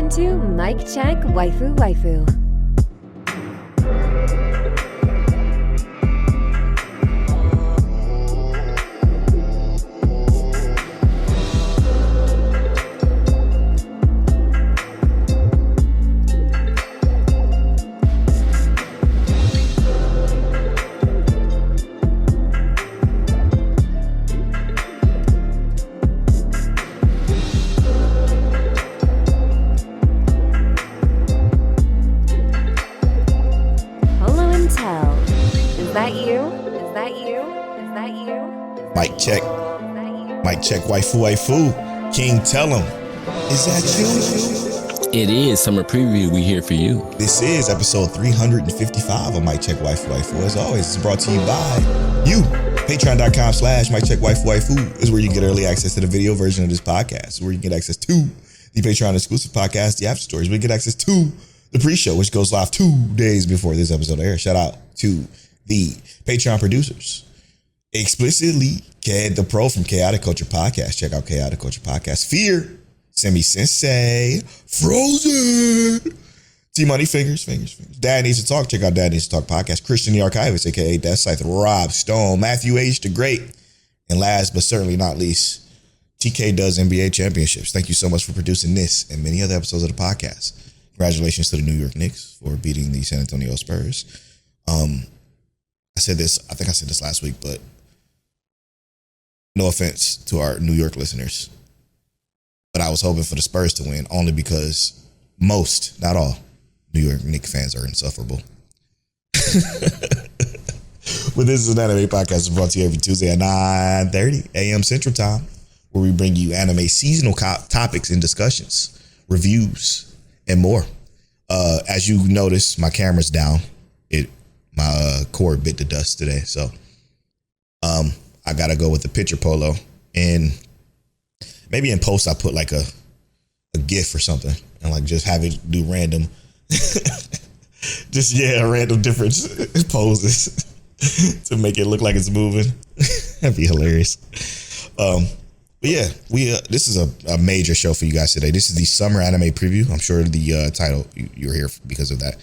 Welcome to Mic Check Waifu Waifu. Mic check, waifu, waifu. King, tell him. Is that you? It is summer preview. We here for you. This is episode 355 of Mic Check Waifu Waifu. As always, it's brought to you by you. Patreon.com/Mic Check Waifu Waifu is where you get early access to the video version of this podcast, where you get access to the Patreon exclusive podcast, the After Stories. We get access to the pre-show, which goes live 2 days before this episode airs. Shout out to the Patreon producers. Explicitly, Cant the Pro from Chaotic Culture Podcast. Check out Chaotic Culture Podcast. Fear, Semi Sensei, Frozen, T Money Fingers. Dad Needs to Talk. Check out Dad Needs to Talk Podcast. Christian the Archivist, aka Death Scythe, Rob Stone, Matthew H. the Great, and last but certainly not least, TK Does NBA Championships. Thank you so much for producing this and many other episodes of the podcast. Congratulations to the New York Knicks for beating the San Antonio Spurs. I think I said this last week, but no offense to our New York listeners, but I was hoping for the Spurs to win only because most, not all, New York Knicks fans are insufferable. But this is an anime podcast brought to you every Tuesday at 9:30 a.m. Central Time, where we bring you anime seasonal topics and discussions, reviews, and more. As you notice, my camera's down. My cord bit the dust today, so I gotta go with the picture polo, and maybe in post I put like a GIF or something and like just have it do random random different poses to make it look like it's moving. That'd be hilarious. But yeah, this is a major show for you guys today. This is the summer anime preview. I'm sure the title you're here because of that.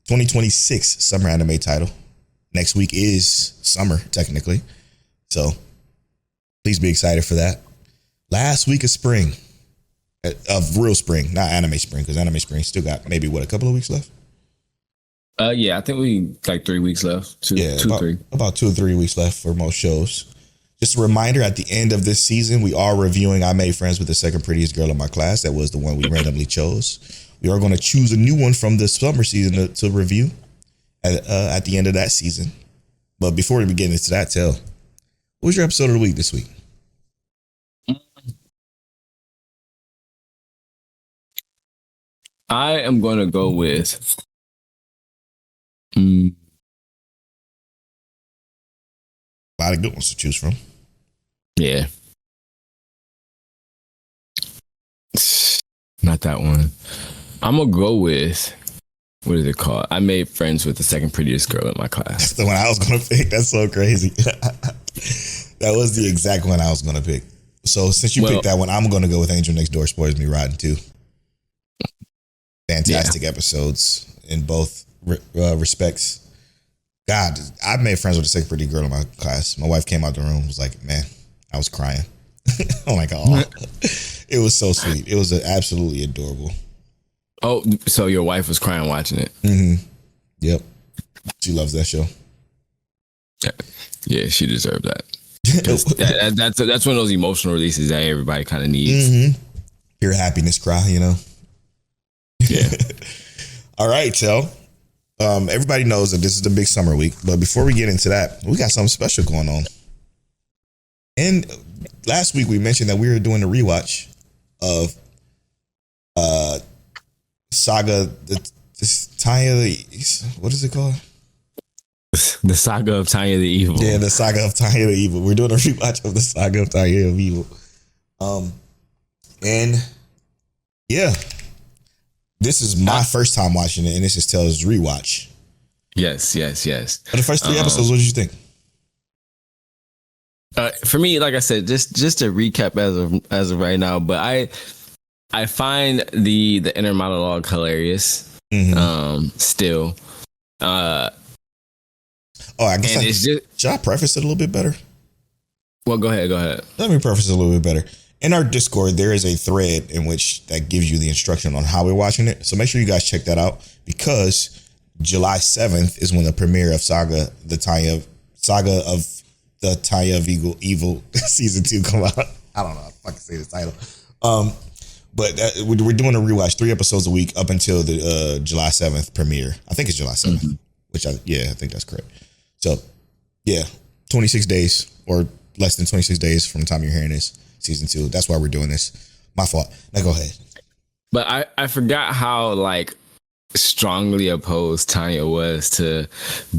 2026 summer anime title. Next week is summer, technically. So please be excited for that. Last week of spring, of real spring, not anime spring, because anime spring still got maybe a couple of weeks left? Yeah, I think we like 3 weeks left. About 2 or 3 weeks left for most shows. Just a reminder, at the end of this season, we are reviewing I Made Friends with the Second Prettiest Girl in My Class. That was the one we randomly chose. We are going to choose a new one from the summer season to review at the end of that season. But before we begin into that, what was your episode of the week this week? I am going to go with a lot of good ones to choose from. Yeah. Not that one. I'm going to go with, what is it called? I Made Friends with the Second Prettiest Girl in My Class. That's the one I was going to pick. That's so crazy. That was the exact one I was going to pick. So since you picked that one, I'm going to go with Angel Next Door Spoils Me Rotten too. Fantastic episodes in both respects. God, I made friends with the second pretty girl in my class. My wife came out the room, was like, man, I was crying. I'm like, oh, it was so sweet. It was absolutely adorable. Oh, so your wife was crying watching it? Mm-hmm. Yep. She loves that show. Yeah, she deserved that. That's one of those emotional releases that everybody kind of needs. Mm-hmm. Pure happiness cry, you know? Yeah. All right, so everybody knows that this is the big summer week, but before we get into that, we got something special going on. And last week we mentioned that we were doing a rewatch of Saga, Tanya, what is it called? The Saga of Tanya the Evil. Yeah, the Saga of Tanya the Evil. We're doing a rewatch of the Saga of Tanya the Evil. And yeah, this is my first time watching it, and this is Taylor's rewatch. Yes. But the first 3 episodes, what did you think? For me, like I said, just a recap as of right now. But I find the inner monologue hilarious. Still. I guess and it's just, should I preface it a little bit better? Well, go ahead. Let me preface it a little bit better. In our Discord, there is a thread in which that gives you the instruction on how we're watching it. So make sure you guys check that out, because July 7th is when the premiere of Saga of the Tanya of Evil season 2 come out. I don't know. I can say the title. But we're doing a rewatch 3 episodes a week up until the July 7th premiere. I think it's July 7th, I think that's correct. So, yeah, 26 days or less than 26 days from the time you're hearing this, season 2. That's why we're doing this. My fault. Now go ahead. But I forgot how like strongly opposed Tanya was to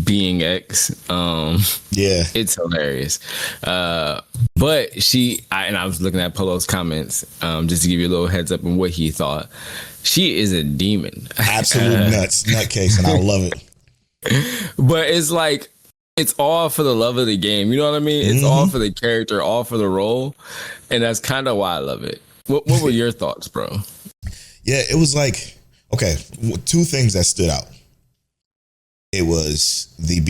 being X. Yeah, it's hilarious. But I was looking at Polo's comments just to give you a little heads up on what he thought. She is a demon. Absolute nutcase, and I love it. But it's like, it's all for the love of the game. You know what I mean? It's all for the character, all for the role. And that's kind of why I love it. What were your thoughts, bro? Yeah, it was like, okay, 2 things that stood out. It was the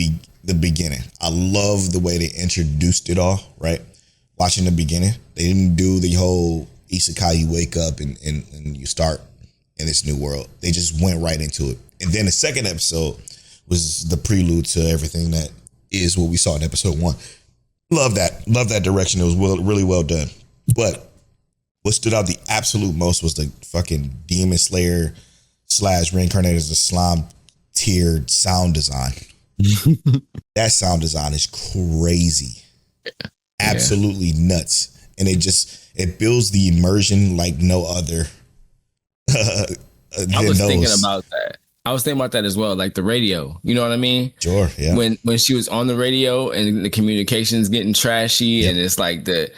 beginning. I love the way they introduced it all, right? Watching the beginning. They didn't do the whole isekai, you wake up and you start in this new world. They just went right into it. And then the second episode was the prelude to everything that is what we saw in episode 1. Love that direction. It was really well done. But what stood out the absolute most was the fucking Demon Slayer / Reincarnated as a Slime tiered sound design. That sound design is crazy. Absolutely nuts. And it builds the immersion like no other. I was thinking about that. I was thinking about that as well, like the radio. You know what I mean? Sure, yeah. When she was on the radio and the communication's getting trashy, and it's like the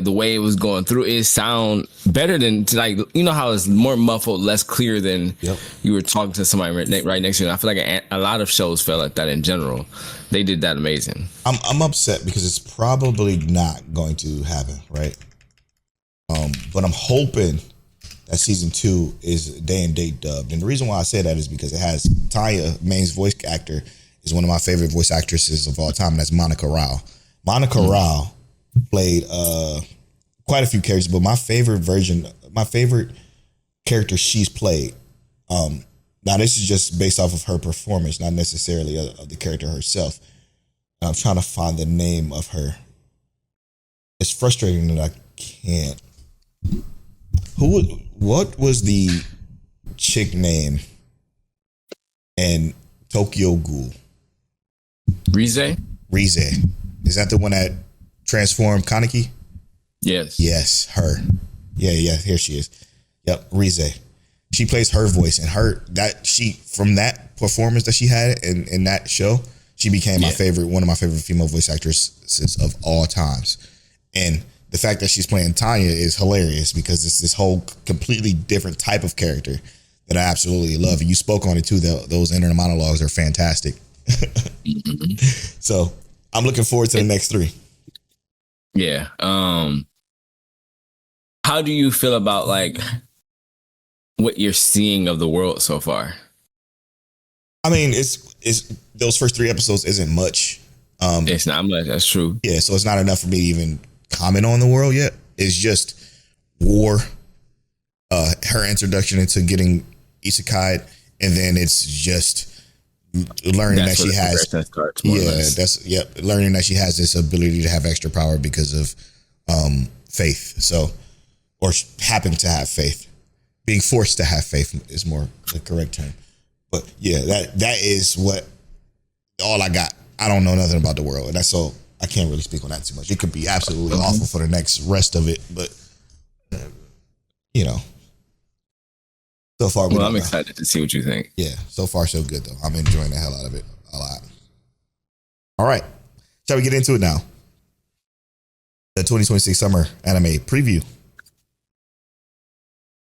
way it was going through, it sound better than, like, you know how it's more muffled, less clear than you were talking to somebody right next to you. And I feel like a lot of shows felt like that in general. They did that amazing. I'm upset because it's probably not going to happen, right? But I'm hoping that season 2 is day and date dubbed. And the reason why I say that is because it has Tanya, Main's voice actor, is one of my favorite voice actresses of all time, and that's Monica Rao. Monica Rao played quite a few characters, but my favorite character she's played, now this is just based off of her performance, not necessarily of the character herself. And I'm trying to find the name of her. It's frustrating that I can't. What was the chick name in Tokyo Ghoul? Rize? Is that the one that transformed Kaneki? Yes, her. Yeah, here she is. Yep, Rize. She plays her voice, and from that performance that she had in that show, she became one of my favorite female voice actresses of all times. And the fact that she's playing Tanya is hilarious because it's this whole completely different type of character that I absolutely love. And you spoke on it too. Those inner monologues are fantastic. So I'm looking forward to the next 3. Yeah. How do you feel about like what you're seeing of the world so far? I mean, it's those first 3 episodes isn't much. It's not much. That's true. Yeah. So it's not enough for me to even comment on the world yet. It's just war, her introduction into getting isekai, and then it's just learning that she has learning that she has this ability to have extra power because of faith. So, or happen to have faith. Being forced to have faith is more the correct term. But yeah, that is all I got. I don't know nothing about the world, and that's all. I can't really speak on that too much. It could be absolutely awful for the next rest of it, but so far. Well, I'm excited to see what you think. Yeah, so far so good though. I'm enjoying the hell out of it a lot. All right, shall we get into it now? The 2026 summer anime preview.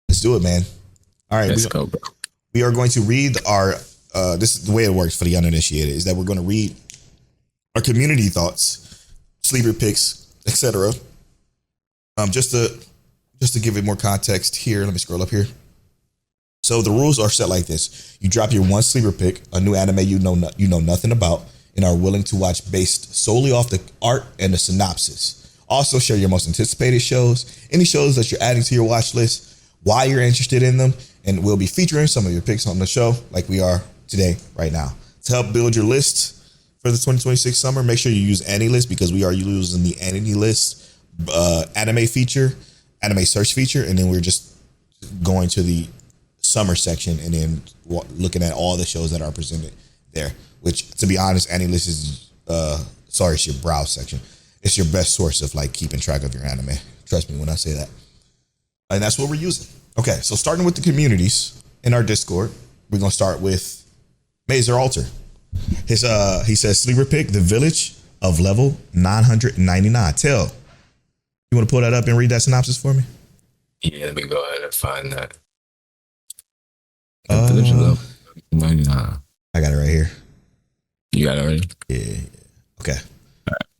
Let's do it, man. All right, let's go, bro. We are going to read our. This is the way it works for the uninitiated. Is that we're going to read our community thoughts, sleeper picks, etc. Just to just to give it more context here, let me scroll up here. So the rules are set like this. You drop your one sleeper pick, a new anime you know nothing about, and are willing to watch based solely off the art and the synopsis. Also share your most anticipated shows, any shows that you're adding to your watch list, why you're interested in them, and we'll be featuring some of your picks on the show like we are today, right now. To help build your list for the 2026 summer, make sure you use AnyList because we are using the AnyList anime search feature, and then we're just going to the summer section and then looking at all the shows that are presented there, which, to be honest, AnyList is it's your browse section. It's your best source of like keeping track of your anime. Trust me when I say that. And that's what we're using. Okay, so starting with the communities in our Discord, we're gonna start with Mazer Ultor. He says sleeper pick the village of level 999. Tell, you want to pull that up and read that synopsis for me? Yeah, let me go ahead and find that. Village of level 99. I got it right here. You got it already? Yeah. Okay.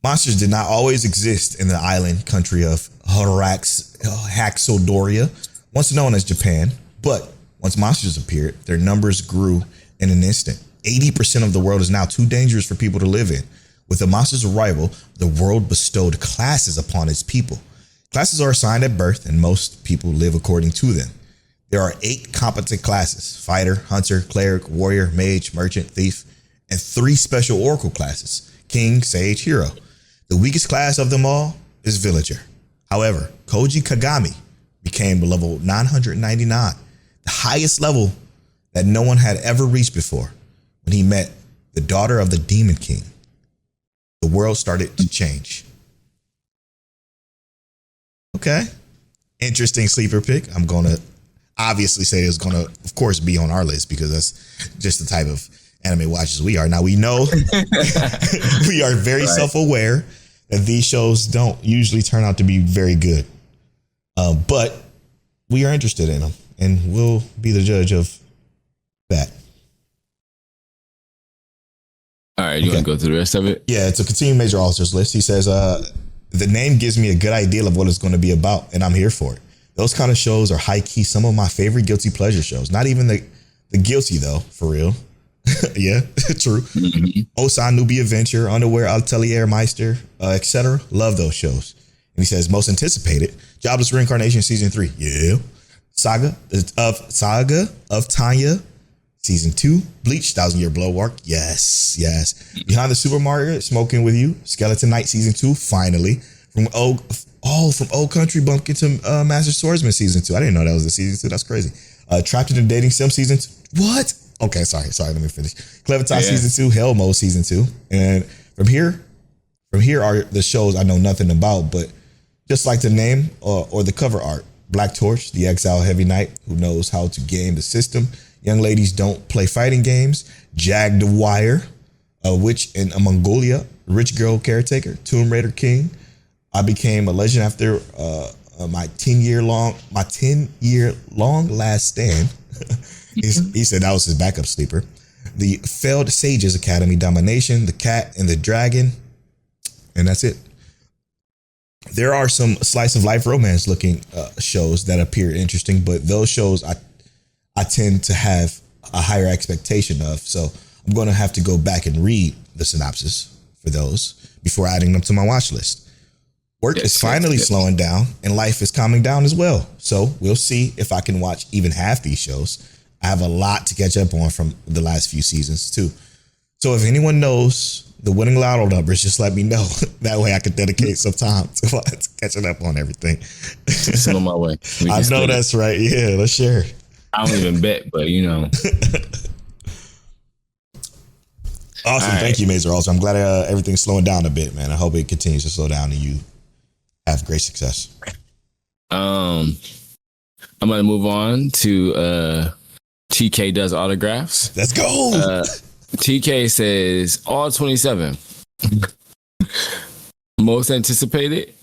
Monsters did not always exist in the island country of Haxodoria, once known as Japan, but once monsters appeared, their numbers grew in an instant. 80% of the world is now too dangerous for people to live in. With the monster's arrival, the world bestowed classes upon its people. Classes are assigned at birth, and most people live according to them. There are 8 competent classes: fighter, hunter, cleric, warrior, mage, merchant, thief, and 3 special oracle classes: king, sage, hero. The weakest class of them all is villager. However, Koji Kagami became level 999, the highest level that no one had ever reached before, when he met the daughter of the Demon King. The world started to change. Okay. Interesting sleeper pick. I'm going to obviously say it's going to, of course, be on our list because that's just the type of anime watchers we are. Now, we know we are very self-aware that these shows don't usually turn out to be very good. But we are interested in them, and we'll be the judge of that. All right, you want to go through the rest of it? Yeah, to continue Mazer Ultor's list, he says, the name gives me a good idea of what it's going to be about, and I'm here for it. Those kind of shows are high-key some of my favorite guilty pleasure shows. Not even the guilty, though, for real. Yeah, true. Osan Newbie Adventure, Underwear Atelier Meister, etc. Love those shows. And he says, most anticipated, Jobless Reincarnation Season 3. Yeah. Saga of Tanya, Season 2. Bleach, 1,000 Year Blood Work. Yes. Behind the Supermarket, Smoking With You. Skeleton Knight Season 2. Finally. From Old Country bumped into Master Swordsman Season 2. I didn't know that was the Season 2. That's crazy. Trapped in a Dating Sim Season 2. What? Okay, sorry. Let me finish. Clever Tie Season 2. Hell Mode Season 2. And from here are the shows I know nothing about, but just like the name or the cover art. Black Torch, the exiled heavy knight who knows how to game the system. Young ladies don't play fighting games. Jag the Wire, a witch in Mongolia, rich girl caretaker, Tomb Raider King. I became a legend after my 10-year long last stand. He said that was his backup sleeper. The Failed Sages Academy, Domination, The Cat and the Dragon, and that's it. There are some slice of life romance looking shows that appear interesting, but those shows I tend to have a higher expectation of. So I'm going to have to go back and read the synopsis for those before adding them to my watch list. Work is finally slowing down and life is calming down as well. So we'll see if I can watch even half these shows. I have a lot to catch up on from the last few seasons too. So if anyone knows the winning lotto numbers, just let me know. That way I can dedicate some time to catching up on everything. Send on my way. I know that's right. Yeah, let's share it. I don't even bet, but you know. Awesome. Thank you, Mazer. Also, I'm glad everything's slowing down a bit, man. I hope it continues to slow down and you have great success. I'm going to move on to TK Does Autographs. Let's go. TK says all 27. Most anticipated,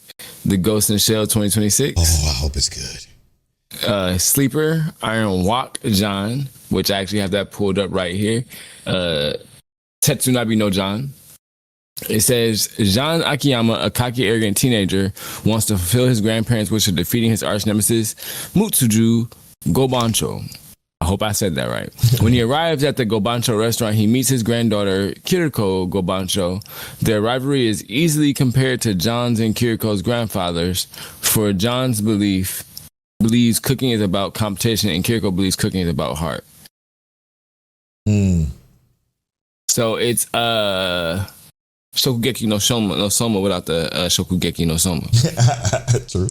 The Ghost in the Shell 2026. Oh, I hope it's good. Sleeper, Iron Walk John, which I actually have that pulled up right here. Tetsunabi no John. It says, Jean Akiyama, a cocky, arrogant teenager, wants to fulfill his grandparents' wish of defeating his arch nemesis, Mutsuju Gobancho. I hope I said that right. When he arrives at the Gobancho restaurant, he meets his granddaughter, Kiriko Gobancho. Their rivalry is easily compared to John's and Kiriko's grandfathers, for John's believes cooking is about competition, and Kiriko believes cooking is about heart. So it's Shokugeki no Soma without the Shokugeki no Soma. True.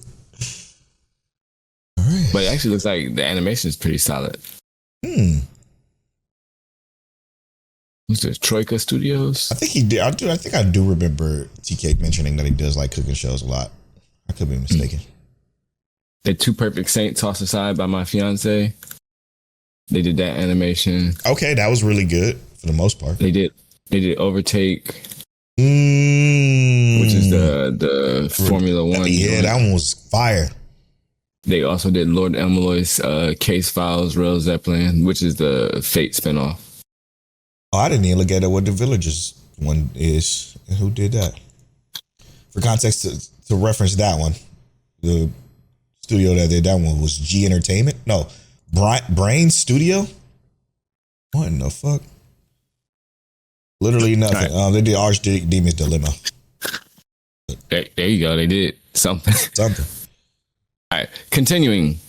All right. But it actually looks like the animation is pretty solid. What's this? Troika Studios? I think he did. I think I do remember TK mentioning that he does like cooking shows a lot. I could be mistaken. The Two Perfect Saints tossed aside by my fiance. They did that animation. Okay, that was really good for the most part. They did Overtake, which is the Formula One. Yeah, that one was fire. They also did Lord Elmaloy's Case Files, Rail Zeppelin, which is the Fate spinoff. Oh, I didn't even look at what the Villagers one is. And who did that? For context, to reference that one, the studio that did that one was G Entertainment. No, Brain Studio. What in the fuck? Literally nothing. Right. They did Archdemon's Dilemma. There you go. They did something. All right, continuing.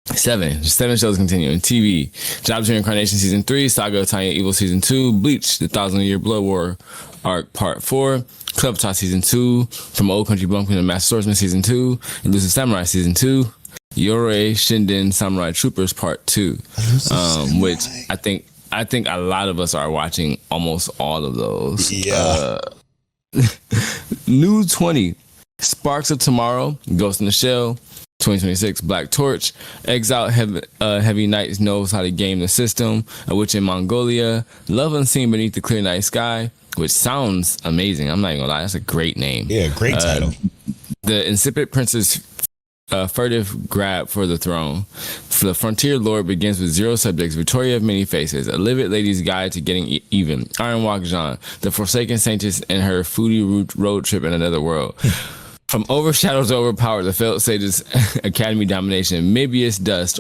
7 shows continuing. TV, Jobs Reincarnation Season 3, Saga of Tanya Evil Season 2, Bleach, The 1,000-Year Blood War Arc Part 4, Club Talk Season 2, From Old Country Bumpkin to Master Swordsman Season 2, Elusive Samurai Season 2, Yorei Shinden Samurai Troopers Part 2, which I think a lot of us are watching almost all of those. Yeah. New 20, Sparks of Tomorrow, Ghost in the Shell, 2026, Black Torch, Exiled Heavy Knights Knows How to Game the System, A Witch in Mongolia, Love Unseen Beneath the Clear Night Sky, which sounds amazing. I'm not even gonna lie, that's a great name. Yeah, great title. The Insipid Prince's furtive grab for the throne. For the Frontier Lord begins with 0 subjects, Victoria of Many Faces, A Livid Lady's Guide to Getting Even, Iron Walk Jean, The Forsaken Saintess and Her Foodie Road Trip in Another World. From Overshadowed to Overpowered, the Failed Sages Academy Domination, Mobius Dust,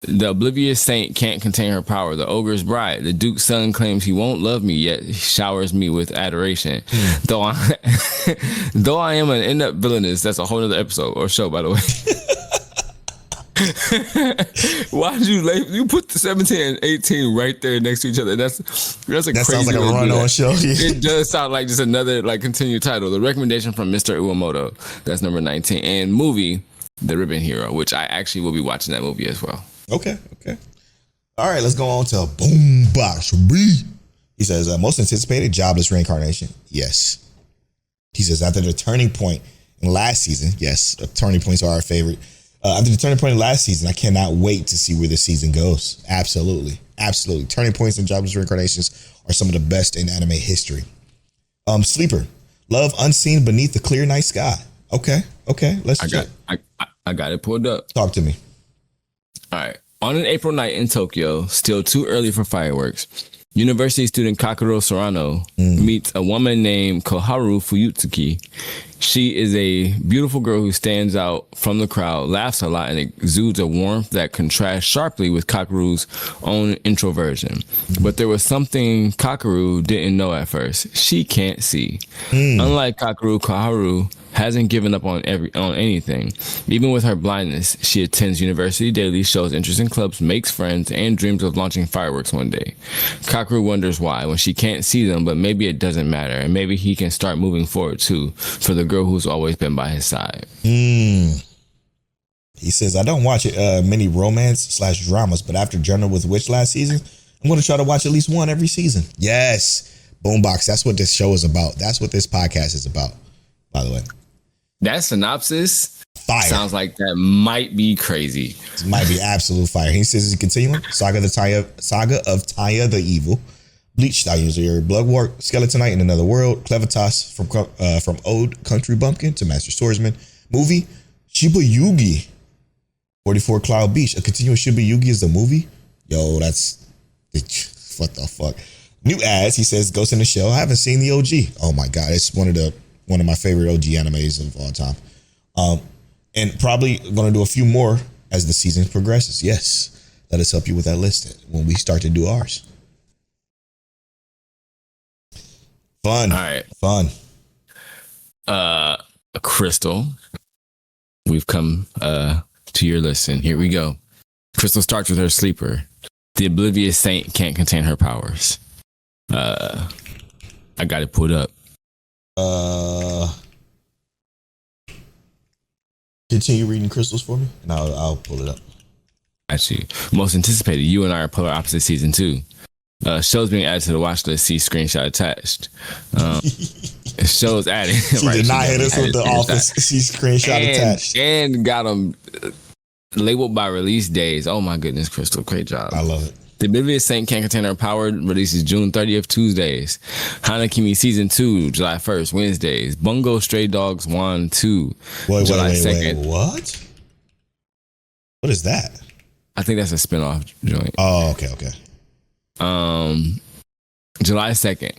the Oblivious Saint Can't Contain Her Power, the Ogre's Bride, the Duke's Son Claims He Won't Love Me Yet He Showers Me with Adoration. Though I am an end-up villainous, that's a whole other episode or show, by the way. Why did you put the 17 and 18 right there next to each other? That's a crazy. That sounds like a run-on show. Yeah. It does sound like just another continued title. The recommendation from Mr. Uemoto. That's number 19. And movie, The Ribbon Hero, which I actually will be watching that movie as well. Okay. All right, let's go on to BoomBoxB. He says, most anticipated jobless reincarnation. Yes. He says, after the turning point in last season, yes, turning points are our favorite. After the turning point in last season, I cannot wait to see where the season goes. Absolutely. Turning points and jobless reincarnations are some of the best in anime history. Sleeper, Love Unseen Beneath the Clear Night Sky. Okay. Let's check. I got it pulled up. Talk to me. All right. On an April night in Tokyo, still too early for fireworks, university student Kakuro Sorano meets a woman named Koharu Fuyutsuki. She is a beautiful girl who stands out from the crowd, laughs a lot, and exudes a warmth that contrasts sharply with Kakuru's own introversion. But there was something Kakuru didn't know at first. She can't see. Unlike Kakuru, Koharu hasn't given up on anything. Even with her blindness, she attends university daily, shows interest in clubs, makes friends, and dreams of launching fireworks one day. Kakuru wonders why when she can't see them, but maybe it doesn't matter, and maybe he can start moving forward too for the girl who's always been by his side. He says, I don't watch many romance/dramas, but after Journal with Witch last season, I'm going to try to watch at least one every season. Yes, Boombox. That's what this show is about. That's what this podcast is about, by the way. That synopsis fire. Sounds like that might be crazy. It might be absolute fire. He says, continuing, Saga of Tanya the Evil, Bleach, 1,000-Year Blood War, Skeletonite in Another World, Clevitas from Old Country Bumpkin to Master Swordsman, movie, Shiba Yugi, 44 Cloud Beach. A continuous Shiba Yugi is the movie? Yo, that's, what the fuck? New ads. He says Ghost in the Shell. I haven't seen the OG. Oh my god, it's one of my favorite OG animes of all time. And probably going to do a few more as the season progresses. Yes, let us help you with that list when we start to do ours. Fun. All right. Fun. Crystal, we've come to your list, and here we go. Crystal starts with her sleeper. The Oblivious Saint can't contain her powers. I got it pulled up. Continue reading Crystals for me, and I'll pull it up. Actually, most anticipated. You and I are polar opposite season 2. Shows being added to the watch list. See screenshot attached. Shows added. She did not hit us with the Office. See screenshot attached. And got them labeled by release days. Oh my goodness, Crystal, great job. I love it. The Oblivious Saint Can't Contain Her Power releases June 30th, Tuesdays. Hanakimi Season 2, July 1st, Wednesdays. Bungo Stray Dogs 1, 2, July 2nd. Wait, what? What is that? I think that's a spinoff joint. Oh, okay. July 2nd.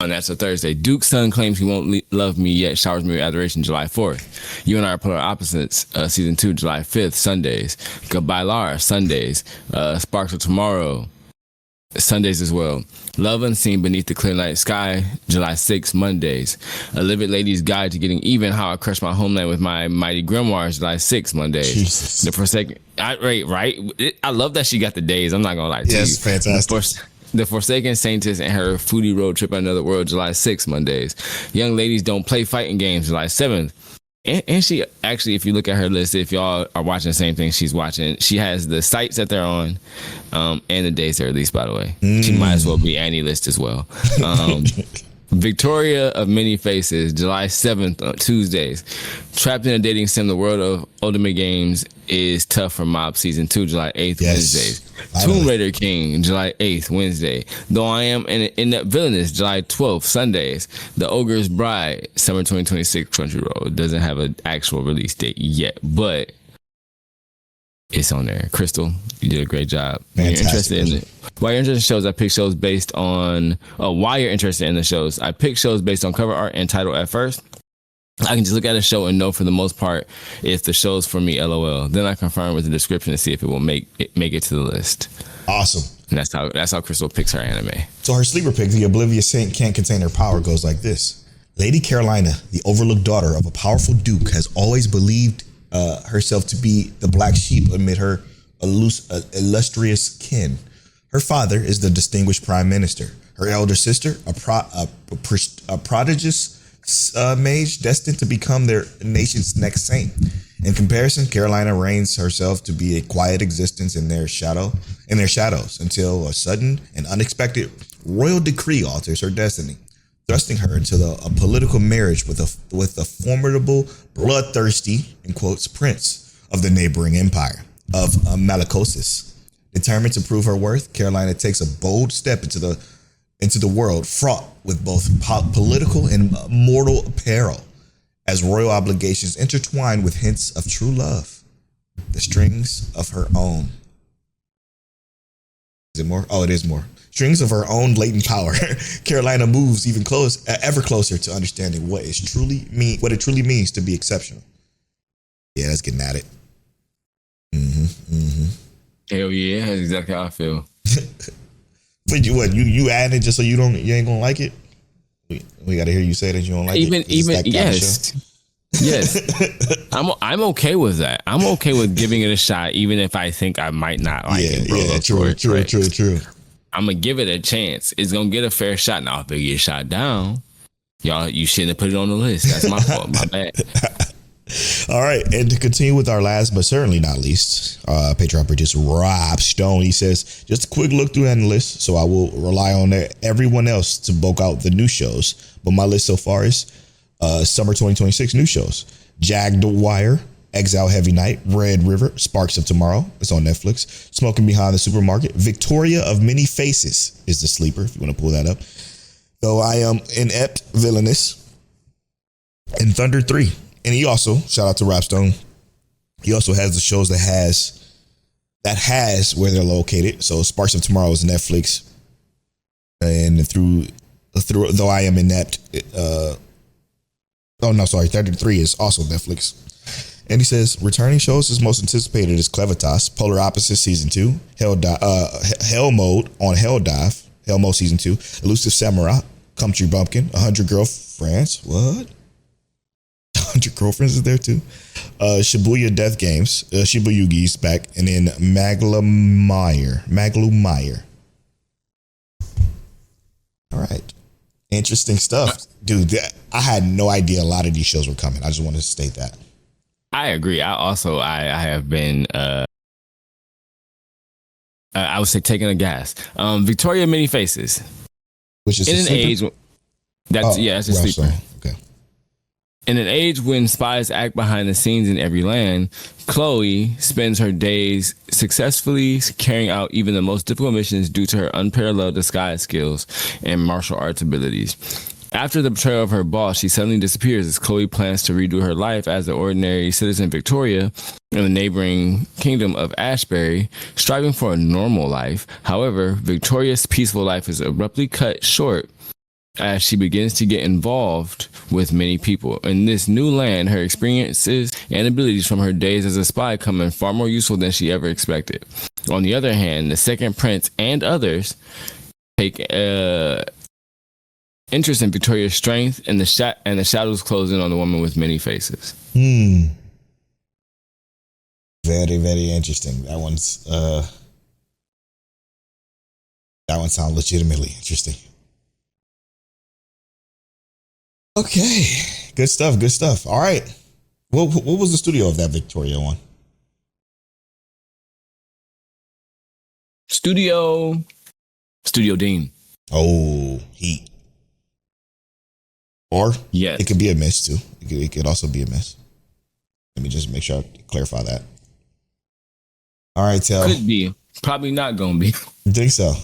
And that's a Thursday. Duke's son claims he won't love me yet. Showers me with adoration. July 4th. You and I are polar opposites. Season 2, July 5th. Sundays. Goodbye, Lara. Sundays. Sparks of Tomorrow. Sundays as well. Love Unseen Beneath the Clear Night Sky. July 6th. Mondays. A Livid Lady's Guide to Getting Even. How I Crushed My Homeland with My Mighty Grimoires. July 6th. Mondays. Jesus. The Forsaken. Right. I love that she got the days. I'm not gonna lie to you. Yes, fantastic. The Forsaken Saintess and Her Foodie Road Trip Another World, July 6th, Mondays. Young Ladies Don't Play Fighting Games, July 7th. And she actually, if you look at her list, if y'all are watching the same thing she's watching, she has the sites that they're on and the days they're released, by the way. She might as well be Annie list as well. Victoria of Many Faces, July 7th, Tuesdays. Trapped in a Dating Sim, The World of Ultimate Games is Tough for Mob Season 2, July 8th, Wednesdays. Tomb Raider King, July 8th, Wednesday. Though I Am in That Villainous, July 12th, Sundays. The Ogre's Bride, Summer 2026, Crunchyroll. It doesn't have an actual release date yet, but it's on there. Crystal, you did a great job. While you're interested in shows, I pick shows based on why you're interested in the shows. I pick shows based on cover art and title at first. I can just look at a show and know for the most part if the show's for me, LOL. Then I confirm with the description to see if it will make it to the list. Awesome. And that's how Crystal picks her anime. So her sleeper pick, The Oblivious Saint Can't Contain Her Power, goes like this. Lady Carolina, the overlooked daughter of a powerful duke, has always believed herself to be the black sheep amid her illustrious kin. Her father is the distinguished prime minister. Her elder sister, a prodigious mage destined to become their nation's next saint. In comparison, Carolina reigns herself to be a quiet existence in their shadows until a sudden and unexpected royal decree alters her destiny, thrusting her into a political marriage with a formidable, bloodthirsty, in quotes, prince of the neighboring empire of Malacosis. Determined to prove her worth, Carolina takes a bold step into the world fraught with both political and mortal peril, as royal obligations intertwine with hints of true love. The strings of her own. Is it more? Oh, it is more. Strings of her own latent power. Carolina moves ever closer to understanding what it truly means to be exceptional. Yeah, that's getting at it. Hell yeah, that's exactly how I feel. But you added it just so you ain't gonna like it? We gotta hear you say that you don't like it. Yes. I'm okay with that. I'm okay with giving it a shot, even if I think I might not like it. Bro. Yeah, true. I'm gonna give it a chance. It's gonna get a fair shot. Now if it gets shot down, y'all, you shouldn't have put it on the list. That's my fault. My bad. All right, and to continue with our last but certainly not least, Patreon producer Rob Stone, he says, just a quick look through the list, so I will rely on everyone else to bulk out the new shows. But my list so far is summer 2026 new shows: Jagged Wire, Exile Heavy Night, Red River, Sparks of Tomorrow. It's on Netflix. Smoking Behind the Supermarket. Victoria of Many Faces is the sleeper, if you want to pull that up. Though I Am Inept, Villainous, and Thunder 3. And he also, shout out to Rapstone, he also has the shows that has where they're located. So Sparks of Tomorrow is Netflix. and through though I am inept. 33 is also Netflix. And he says, returning shows his most anticipated is Clevitas, Polar Opposites Season 2, Hell Mode on Hell Dive, Hell Mode Season 2, Elusive Samurai, Country Bumpkin, 100 Girlfriends, what? 100 Girlfriends is there too. Shibuya Death Games, Shibuyugi's back, and then Maglumeyer. All right. Interesting stuff. Dude, I had no idea a lot of these shows were coming. I just wanted to state that. I agree. I have been I would say taking a gas. Victoria Many Faces. Which is in an age that's a sleeper. Okay. In an age when spies act behind the scenes in every land, Chloe spends her days successfully carrying out even the most difficult missions due to her unparalleled disguise skills and martial arts abilities. After the betrayal of her boss, she suddenly disappears as Chloe plans to redo her life as the ordinary citizen Victoria in the neighboring kingdom of Ashbury, striving for a normal life. However, Victoria's peaceful life is abruptly cut short as she begins to get involved with many people. In this new land, her experiences and abilities from her days as a spy come in far more useful than she ever expected. On the other hand, the second prince and others take interest in Victoria's strength and the shadows close in on the woman with many faces. Very, very interesting. That one sounds legitimately interesting. Okay, good stuff. All right, what was the studio of that Victoria one? Studio Dean. Oh, Heat. Or yes, it could be a miss too. It could also be a miss. Let me just make sure I clarify that. All right, Tel. Could be. Probably not gonna be. You think so?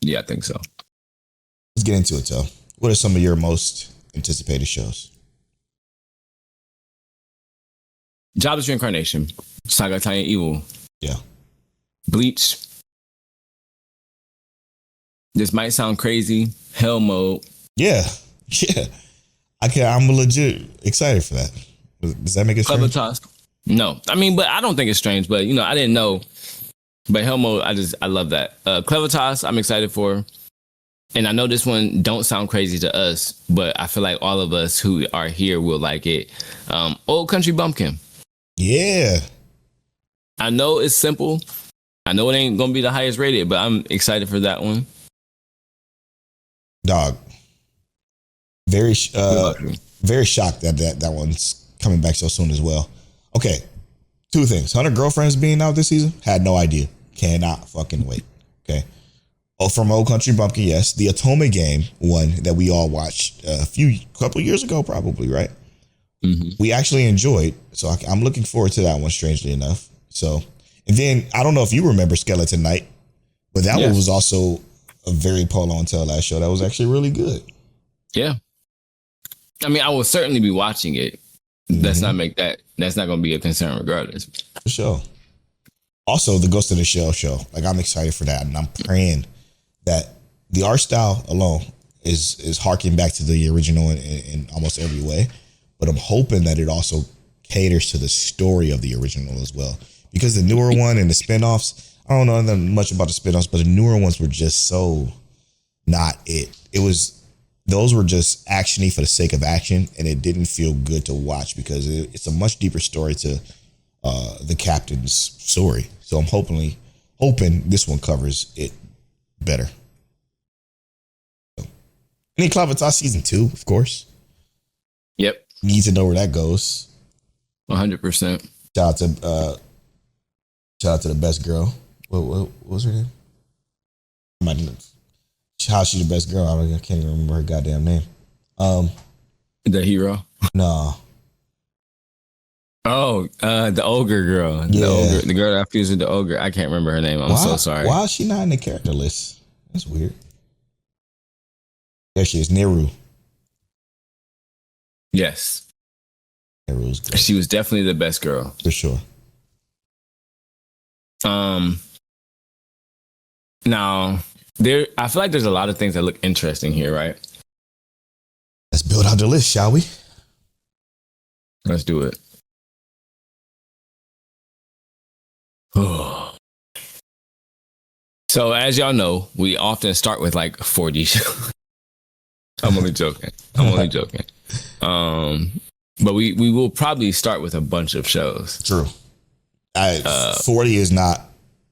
Yeah, I think so. Let's get into it, Tel. What are some of your most anticipated shows? Jobless Reincarnation, Saga, Tanya, Evil. Yeah. Bleach. This might sound crazy. Hell Mode. Yeah. I'm legit excited for that. Does that make it strange? Clevitas. No, I mean, but I don't think it's strange. But I didn't know. But Hell Mode, I love that. Clevitas, I'm excited for. And I know this one don't sound crazy to us, but I feel like all of us who are here will like it. Old Country Bumpkin. Yeah. I know it's simple. I know it ain't gonna be the highest rated, but I'm excited for that one. Dog. Very shocked that one's coming back so soon as well. Okay, 2 things. 100 Girlfriends being out this season, had no idea. Cannot fucking wait. Okay. From Old Country Bumpkin, yes. The Otome game one that we all watched a couple years ago, probably, right? Mm-hmm. We actually enjoyed. So I'm looking forward to that one, strangely enough. So, and then I don't know if you remember Skeleton Knight, but that one was also a very Polo and Tell last show. That was actually really good. Yeah. I mean, I will certainly be watching it. That's not going to be a concern regardless. For sure. Also, the Ghost in the Shell show. Like, I'm excited for that. And I'm praying that the art style alone is harking back to the original in almost every way. But I'm hoping that it also caters to the story of the original as well. Because the newer one and the spinoffs, I don't know much about the spinoffs, but the newer ones were just so not it. Those were just actiony for the sake of action, and it didn't feel good to watch because it's a much deeper story to the captain's story. So I'm hoping this one covers it better. So, any Clevitas season 2, of course. Yep. Need to know where that goes. 100%. Shout out to the best girl. What was her name? How she the best girl? I can't even remember her goddamn name. The hero? No. Oh, the ogre girl. The girl that fused with the ogre. I can't remember her name. I'm so sorry. Why is she not in the character list? That's weird. There she is, Neru. Yes. Neru's good. She was definitely the best girl. For sure. Now, I feel like there's a lot of things that look interesting here, right? Let's build out the list, shall we? Let's do it. So, as y'all know, we often start with like 4D shows. I'm only joking. But we will probably start with a bunch of shows. True. 40 is not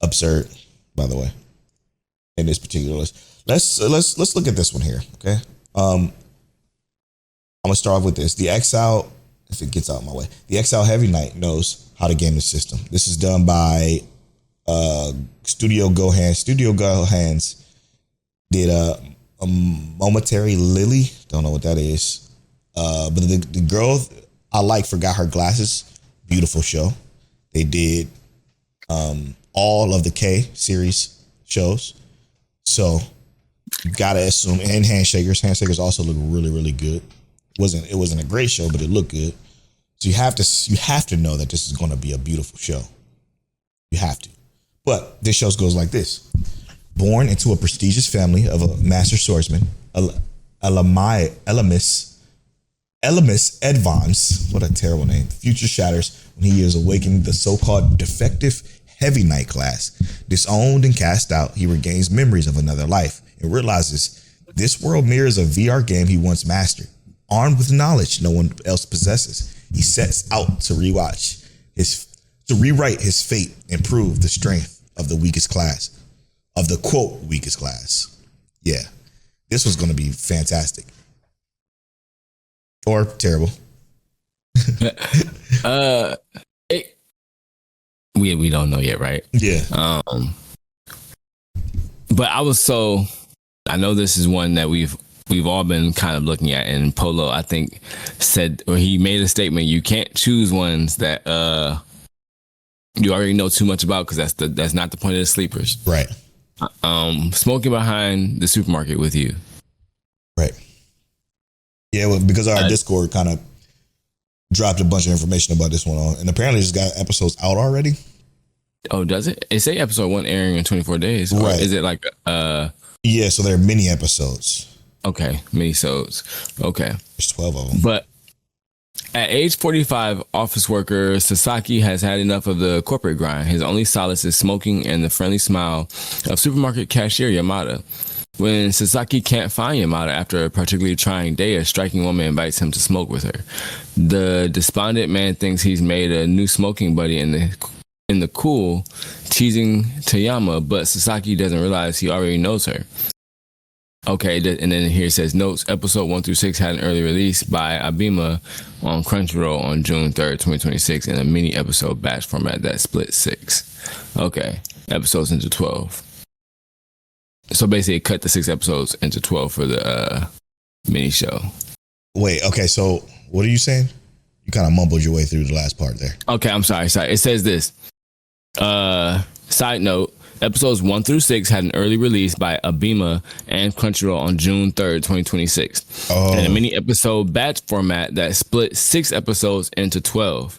absurd, by the way, in this particular list. Let's look at this one here, okay? I'm gonna start off with this. The Exile, if it gets out of my way, the Exile Heavy Knight knows how to game the system. This is done by Studio Gohan. Studio Gohan's did a Momentary Lily. Don't know what that is. But the girl I forgot her glasses. Beautiful show. They did all of the K series shows. So you gotta assume, and Handshakers. Handshakers also look really, really good. It wasn't a great show, but it looked good. So you have to know that this is gonna be a beautiful show. You have to. But this show goes like this. Born into a prestigious family of a master swordsman, Elamis Edvons, what a terrible name. The future shatters when he is awakened the so-called defective Heavy Knight class. Disowned and cast out, he regains memories of another life and realizes this world mirrors a VR game he once mastered. Armed with knowledge no one else possesses, he sets out to rewrite his fate and prove the strength of the weakest class. Of the quote weakest class. Yeah. This was going to be fantastic. Or terrible. We don't know yet, right? Yeah. But I know this is one that we've all been kind of looking at, and Polo, I think, said, or he made a statement, you can't choose ones that you already know too much about, because that's not the point of the sleepers. Right. Smoking behind the supermarket with you. Right. Yeah, well, because our Discord kind of dropped a bunch of information about this one on, and apparently it's got episodes out already. Oh, does it? It say episode 1 airing in 24 days. Right. Or is it like yeah, so they're mini episodes. Okay, mini-sodes. Okay. There's 12 of them. But at age 45, office worker Sasaki has had enough of the corporate grind. His only solace is smoking and the friendly smile of supermarket cashier Yamada. When Sasaki can't find Yamada after a particularly trying day, a striking woman invites him to smoke with her. The despondent man thinks he's made a new smoking buddy in the cool, teasing Toyama, but Sasaki doesn't realize he already knows her. Okay, and then here it says, notes, episode 1 through 6 had an early release by Abima on Crunchyroll on June 3rd, 2026, in a mini episode batch format that split 6. Okay, episodes into 12. So basically, it cut the 6 episodes into 12 for the mini show. Wait, okay, so what are you saying? You kind of mumbled your way through the last part there. Okay, I'm sorry. It says this. Side note, episodes 1 through 6 had an early release by Abima and Crunchyroll on June 3rd, 2026. Oh. And a mini episode batch format that split 6 episodes into 12.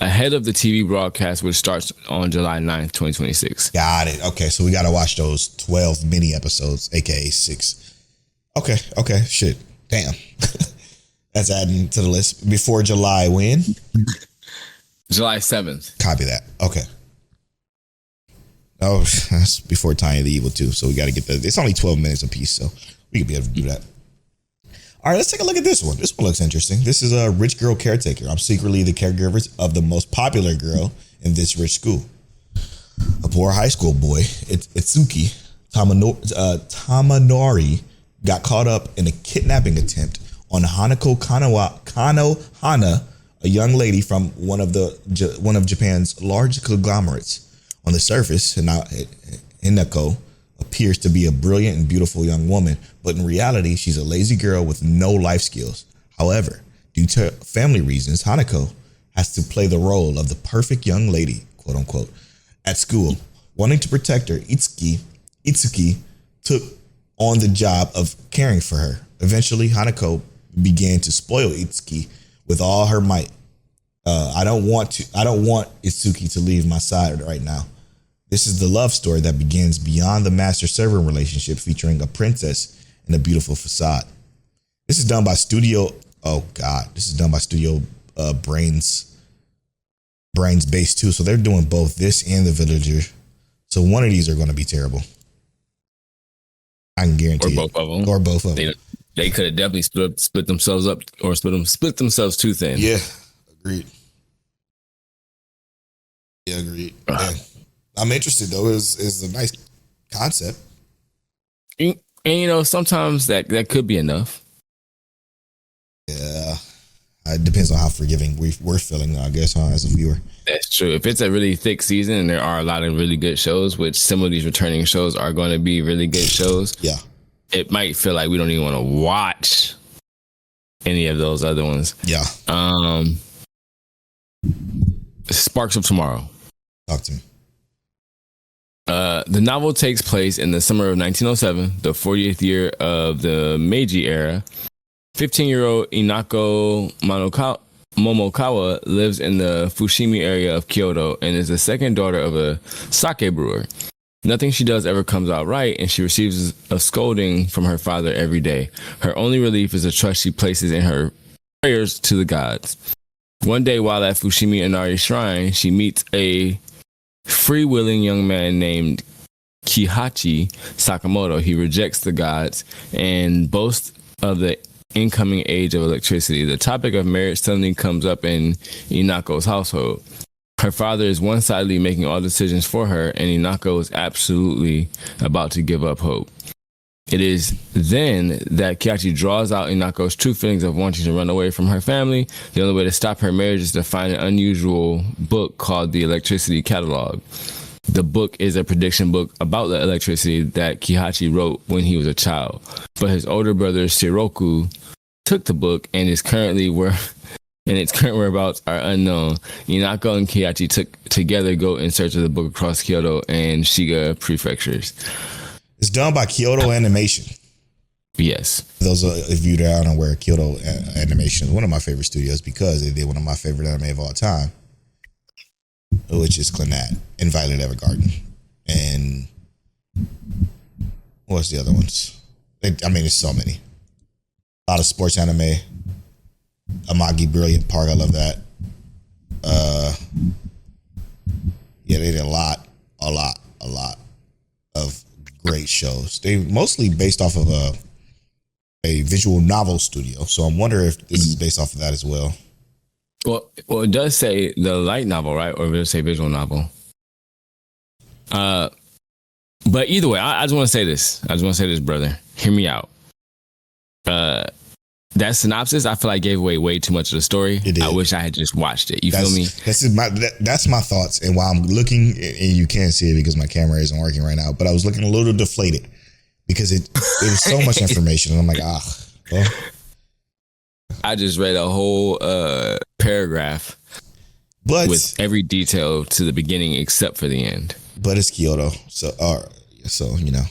Ahead of the TV broadcast, which starts on July 9th, 2026. Got it. Okay, so we got to watch those 12 mini episodes, aka 6. Okay, shit. Damn. That's adding to the list. Before July when? July 7th. Copy that. Okay. Oh, that's before Tanya the Evil too. So we got to get that. It's only 12 minutes a piece, so we could be able to do that. All right, let's take a look at this one. This one looks interesting. This is a rich girl caretaker. I'm secretly the caregiver of the most popular girl in this rich school. A poor high school boy, Itsuki Tamanori, got caught up in a kidnapping attempt on Hanako Kanohana, a young lady from one of Japan's largest conglomerates. On the surface, Hinako appears to be a brilliant and beautiful young woman, but in reality, she's a lazy girl with no life skills. However, due to family reasons, Hanako has to play the role of the perfect young lady, quote unquote, at school. Wanting to protect her, Itsuki took on the job of caring for her. Eventually, Hanako began to spoil Itsuki with all her might. I don't want Itsuki to leave my side right now. This is the love story that begins beyond the master-servant relationship, featuring a princess and a beautiful facade. This is done by Studio. Oh God, this is done by Studio Brains Base 2. So they're doing both this and The Villager. So one of these are going to be terrible. I can guarantee. Or both of them. Or both of them. They could have definitely split themselves up, or split themselves too thin. Yeah, agreed. Yeah, agreed. Yeah. I'm interested though. It's a nice concept. And you know, sometimes that could be enough. Yeah. It depends on how forgiving we're feeling, I guess, as a viewer. That's true. If it's a really thick season and there are a lot of really good shows, which some of these returning shows are going to be really good shows. Yeah. It might feel like we don't even want to watch any of those other ones. Yeah. Sparks of Tomorrow. Talk to me. The novel takes place in the summer of 1907, the 40th year of the Meiji era. 15-year-old Inako Momokawa lives in the Fushimi area of Kyoto and is the second daughter of a sake brewer. Nothing she does ever comes out right, and she receives a scolding from her father every day. Her only relief is the trust she places in her prayers to the gods. One day, while at Fushimi Inari Shrine, she meets a freewheeling young man named Kihachi Sakamoto. He rejects the gods and boasts of the incoming age of electricity. The topic of marriage suddenly comes up in Inako's household. Her father is one-sidedly making all decisions for her, and Inako is absolutely about to give up hope. It is then that Kihachi draws out Inako's true feelings of wanting to run away from her family. The only way to stop her marriage is to find an unusual book called the Electricity Catalog. The book is a prediction book about the electricity that Kihachi wrote when he was a child. But his older brother Shiroku took the book and its current whereabouts are unknown. Inako and Kihachi together go in search of the book across Kyoto and Shiga prefectures. It's done by Kyoto Animation. Yes. Those of you that aren't aware, Kyoto Animation is one of my favorite studios because they did one of my favorite anime of all time, which is Clannad and Violet Evergarden. And what's the other ones? There's so many. A lot of sports anime. Amagi Brilliant Park, I love that. Yeah, they did a lot of great shows. They mostly based off of a visual novel studio. So I'm wondering if this is based off of that as well. Well, it does say the light novel, right? Or does it say visual novel? But either way, I just want to say this. Brother. Hear me out. That synopsis, I feel like gave away way too much of the story. I wish I had just watched it. Feel me? That's my thoughts. And while I'm looking, and you can't see it because my camera isn't working right now, but I was looking a little deflated because it was so much information. And I'm like, well. I just read a whole paragraph with every detail to the beginning except for the end. But it's Kyoto. So you know.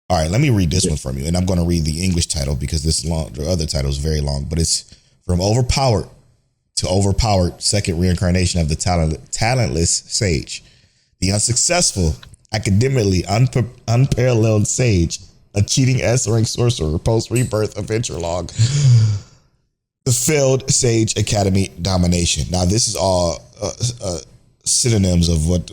All right, let me read this one from you. And I'm going to read the English title because this long. The other title is very long, but it's From Overpowered to Overpowered, second reincarnation of the talentless sage. The unsuccessful, academically unparalleled sage, a cheating S-rank sorcerer, post-rebirth adventure log. The failed Sage Academy domination. Now, this is all synonyms of what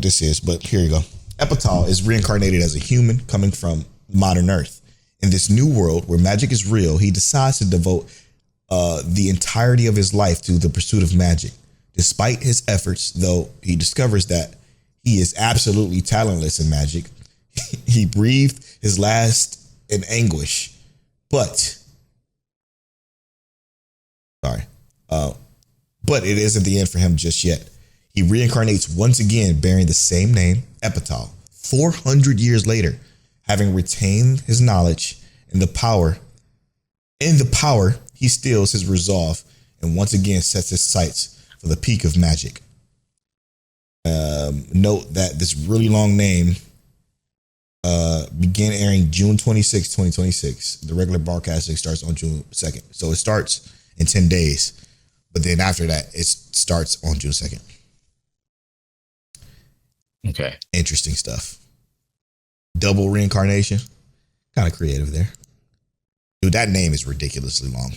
this is, but here you go. Epital is reincarnated as a human coming from modern Earth. In this new world where magic is real, he decides to devote the entirety of his life to the pursuit of magic. Despite his efforts, though, he discovers that he is absolutely talentless in magic. He breathed his last in anguish, but it isn't the end for him just yet. He reincarnates once again bearing the same name, Epital, 400 years later, having retained his knowledge and the power. In the power, he steals his resolve and once again sets his sights for the peak of magic. Note that this really long name began airing June 26, 2026. The regular broadcasting starts on June 2nd. So it starts in 10 days. But then after that, it starts on June 2nd. Okay. Interesting stuff. Double reincarnation. Kind of creative there. Dude, that name is ridiculously long.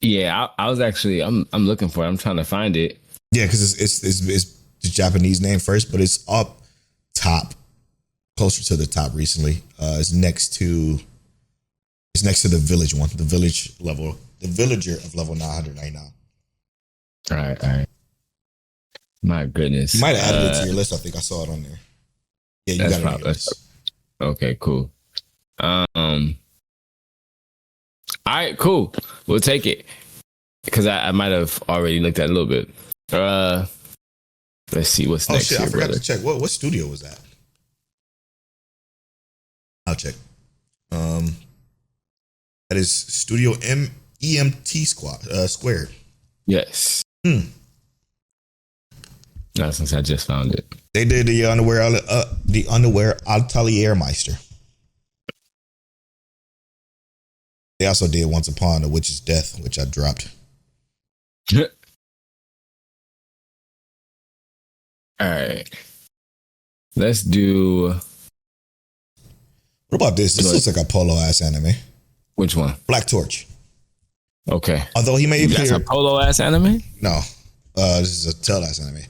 Yeah, I was actually I'm looking for it. I'm trying to find it. Yeah, because it's the Japanese name first, but it's up top, closer to the top recently. It's next to the village one, the villager of level 999. All right. My goodness. You might have added it to your list. I think I saw it on there. Yeah, you got it on your list. Okay, cool. All right, cool. We'll take it. Because I might have already looked at it a little bit. Let's see what's next. Oh shit, here, I forgot brother. to check. What studio was that? I'll check. That is Studio EMT Squared. Yes. No, since I just found it. They did the underwear Atelier Meister. They also did Once Upon a Witch's Death, which I dropped. All right. Let's do. What about this? This looks like a polo ass anime. Which one? Black Torch. Okay. Although he may appear. That's a polo ass anime? No. This is a tail ass anime.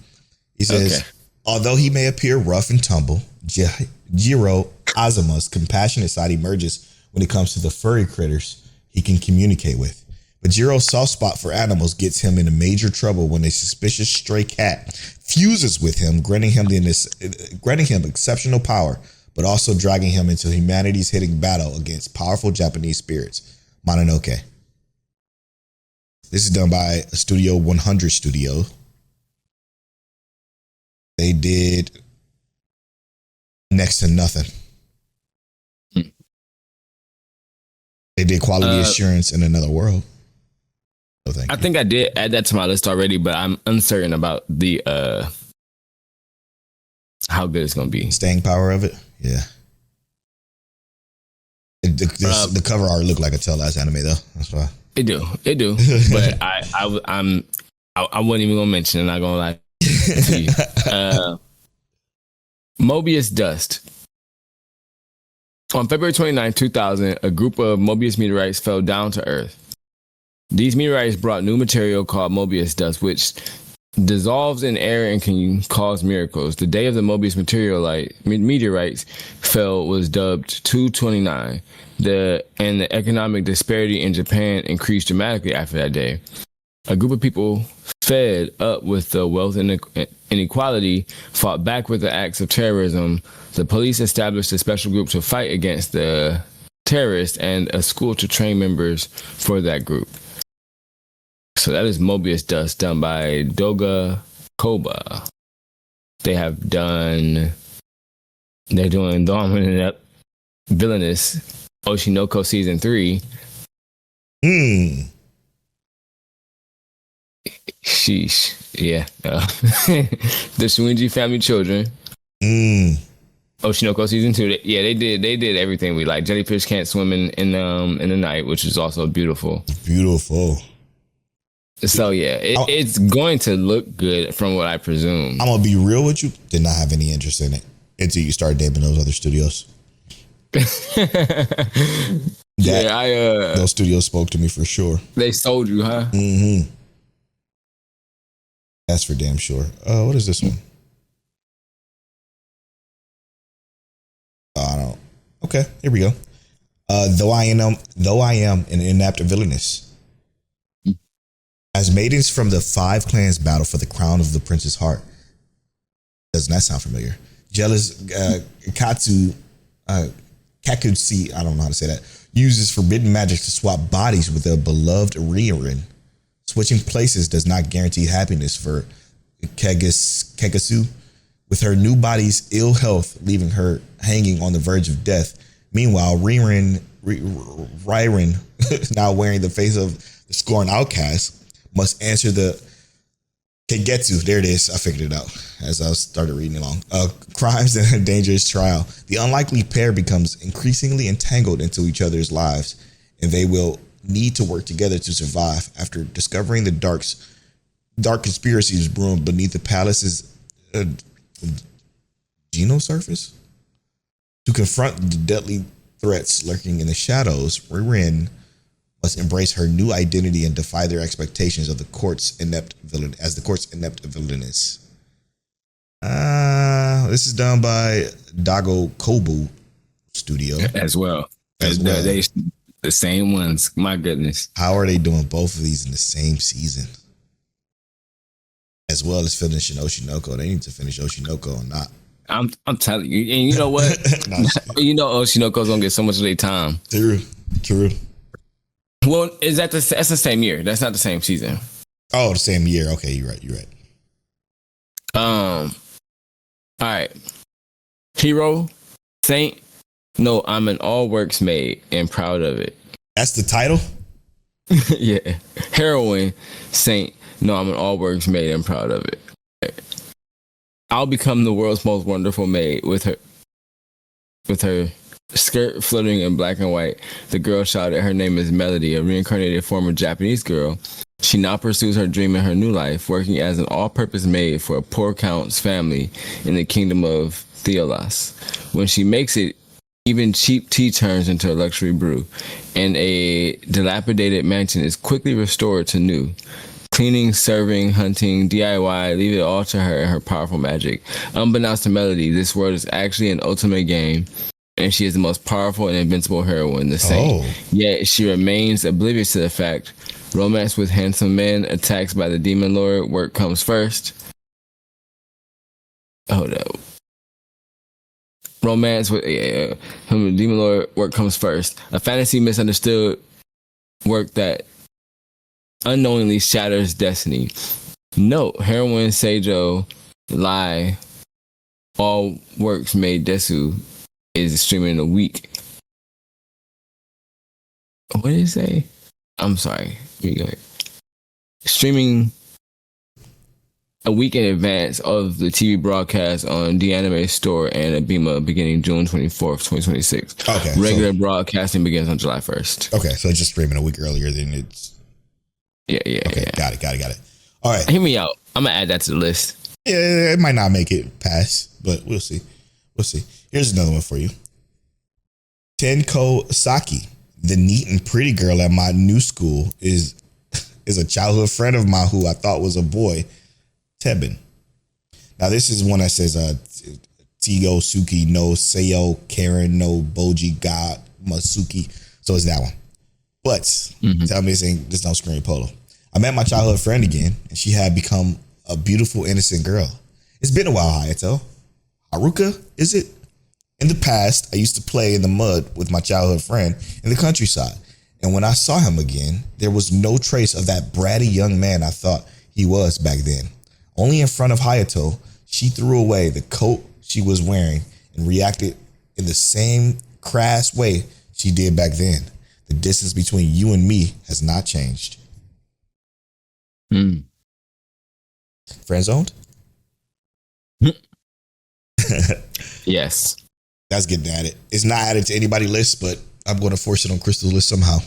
He says, although he may appear rough and tumble, Jiro Azuma's compassionate side emerges when it comes to the furry critters he can communicate with. But Jiro's soft spot for animals gets him into major trouble when a suspicious stray cat fuses with him, granting him exceptional power, but also dragging him into humanity's hitting battle against powerful Japanese spirits. Mononoke. This is done by a Studio 100 studio. They did next to nothing. They did Quality Assurance in Another World. Oh, thank you. I think I did add that to my list already, but I'm uncertain about the how good it's gonna be. Staying power of it, yeah. The cover art looked like a tail-ass anime though. That's why it do. But I wasn't even gonna mention it. Not gonna lie. Mobius dust. On February 29, 2000, a group of Mobius meteorites fell down to Earth. These meteorites brought new material called Mobius dust, which dissolves in air and can cause miracles. The day of the Mobius meteorites fell was dubbed 229. The economic disparity in Japan increased dramatically after that day. A group of people fed up with the wealth inequality fought back with the acts of terrorism. The police established a special group to fight against the terrorists and a school to train members for that group. So that is Mobius Dust, done by Doga Koba. They're doing Dominant Villainous Oshinoko Season 3. Sheesh. Yeah. The Shuinji Family Children. Oshinoko Season 2. Yeah, they did everything we like. Jellyfish Can't Swim in the Night, which is also beautiful. Beautiful. So yeah, it's going to look good from what I presume. I'm gonna be real with you. Did not have any interest in it until you start naming those other studios. Those studios spoke to me for sure. They sold you, huh? Mm-hmm. That's for damn sure. What is this one? I don't. Okay, here we go. Though I am an inept villainess. As maidens from the 5 clans battle for the crown of the prince's heart. Doesn't that sound familiar? Jealous Kakutsi, I don't know how to say that, uses forbidden magic to swap bodies with their beloved Ririn. Switching places does not guarantee happiness for Kegasu, with her new body's ill health leaving her hanging on the verge of death. Meanwhile, Ririn, now wearing the face of the scorned outcast, must answer the Kegetsu. There it is. I figured it out as I started reading along. Crimes and a dangerous trial. The unlikely pair becomes increasingly entangled into each other's lives, and they will need to work together to survive. After discovering the dark conspiracies brewing beneath the palace's Genosurface? To confront the deadly threats lurking in the shadows, Rin must embrace her new identity and defy their expectations of the court's inept villain villainess. This is done by Dago Kobu Studio as well. They the same ones. My goodness, how are they doing both of these in the same season? As well as finishing Oshinoko, they need to finish Oshinoko or not. I'm telling you, and you know what? You know Oshinoko's gonna get so much of their time. True. Well, that's the same year? That's not the same season. Oh, the same year. Okay, you're right. All right. Hero, Saint. No, I'm an all works made and proud of it. That's the title? Yeah. Heroine, Saint. No, I'm an all works made and proud of it. I'll become the world's most wonderful maid with her skirt fluttering in black and white. The girl shouted, her name is Melody, a reincarnated former Japanese girl. She now pursues her dream in her new life, working as an all-purpose maid for a poor count's family in the kingdom of Theolas. When she makes it, even cheap tea turns into a luxury brew, and a dilapidated mansion is quickly restored to new. Cleaning, serving, hunting, DIY, leave it all to her and her powerful magic. Unbeknownst to Melody, this world is actually an ultimate game, and she is the most powerful and invincible heroine, the Saint. Yet she remains oblivious to the fact romance with handsome men, attacks by the demon lord, work comes first. Hold up. Romance with him, the demon lord, work comes first. A fantasy misunderstood work that unknowingly shatters destiny. Note, heroine Seijo lie, all works made Desu is streaming in a week. What did it say? I'm sorry. Let me go ahead. Streaming a week in advance of the TV broadcast on the Anime Store and Abima beginning June 24th, 2026. Okay. Regular broadcasting begins on July 1st. Okay, so it's just streaming a week earlier than it's... Yeah. Okay, got it. All right. Hear me out. I'm going to add that to the list. Yeah, it might not make it past, but we'll see. Here's another one for you. Tenko Saki, the neat and pretty girl at my new school, is a childhood friend of mine who I thought was a boy, Tebin. Now, this is one that says Tigo Suki no Seiyo Karen no Boji ga Masuki. So it's that one. But tell me there's no screen polo. I met my childhood friend again, and she had become a beautiful, innocent girl. It's been a while, Hayato. Haruka, is it? In the past, I used to play in the mud with my childhood friend in the countryside. And when I saw him again, there was no trace of that bratty young man I thought he was back then. Only in front of Hayato, she threw away the coat she was wearing and reacted in the same crass way she did back then. The distance between you and me has not changed. Friend zoned? Yes. That's getting added. It's not added to anybody's list, but I'm going to force it on Crystal's list somehow.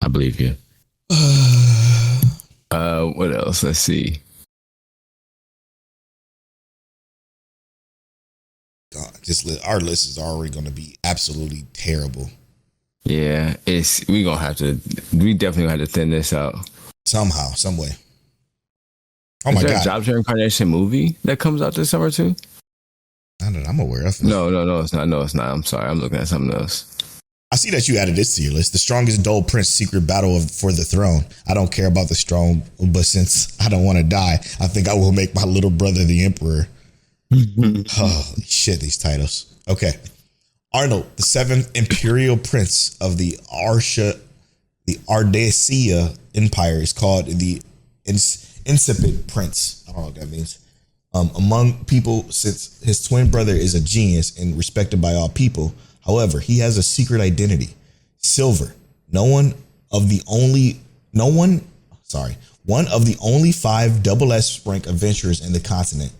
I believe you. What else? Let's see. God, our list is already going to be absolutely terrible. Yeah, we definitely gonna have to thin this out somehow, some way. Oh is my there God! A Job Fair Incarnation movie that comes out this summer too? I don't know. I'm aware of it. No, it's not. No, it's not. I'm sorry. I'm looking at something else. I see that you added this to your list. The Strongest Dull Prince Secret Battle for the Throne. I don't care about the strong, but since I don't want to die, I think I will make my little brother the Emperor. Holy shit, these titles. Okay. Arnold, the seventh imperial prince of the Ardacea Empire, is called the Insipid Prince. I don't know what that means. Among people, since his twin brother is a genius and respected by all people. However, he has a secret identity. Silver, one of the only 5 double S rank adventurers in the continent.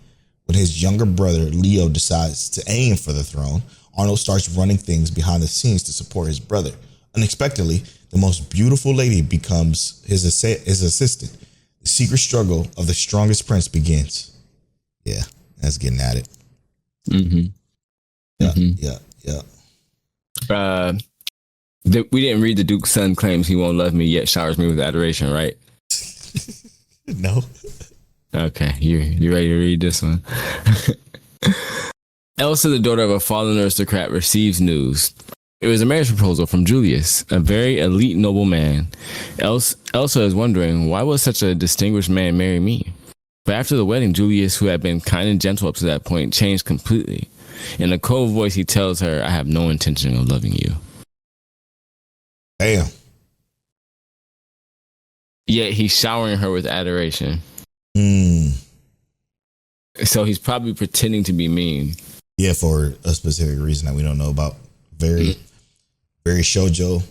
When his younger brother Leo decides to aim for the throne, Arnold starts running things behind the scenes to support his brother. Unexpectedly, the most beautiful lady becomes his assistant. The secret struggle of the strongest prince begins. Yeah, that's getting at it. Mm-hmm. Yeah. We didn't read the Duke's son claims he won't love me yet showers me with adoration, right? No. Okay, you ready to read this one? Elsa, the daughter of a fallen aristocrat, receives news. It was a marriage proposal from Julius, a very elite noble man. Elsa is wondering, why would such a distinguished man marry me? But after the wedding, Julius, who had been kind and gentle up to that point, changed completely. In a cold voice, he tells her, I have no intention of loving you. Damn. Yet he's showering her with adoration. So he's probably pretending to be mean. Yeah, for a specific reason that we don't know about. Very shoujo,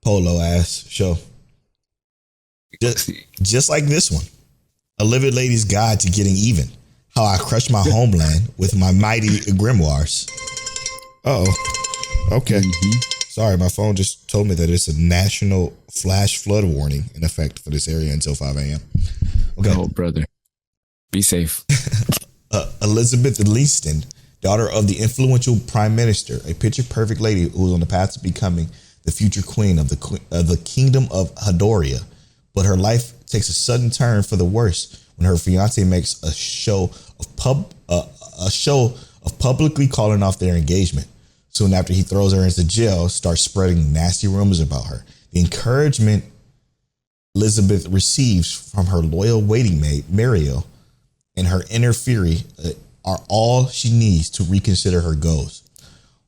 polo ass show. Just like this one. A Livid Lady's Guide to Getting Even. How I Crushed My Homeland with My Mighty Grimoires. Okay. Sorry, my phone just told me that it's a national flash flood warning in effect for this area until 5 a.m. Okay. Oh, brother. Be safe. Elizabeth Leaston, daughter of the influential prime minister, a picture-perfect lady who was on the path to becoming the future queen of the kingdom of Hadoria. But her life takes a sudden turn for the worse when her fiance makes a show of publicly calling off their engagement. Soon after, he throws her into jail, starts spreading nasty rumors about her. The encouragement Elizabeth receives from her loyal waiting maid, Mariel, and her inner fury are all she needs to reconsider her goals.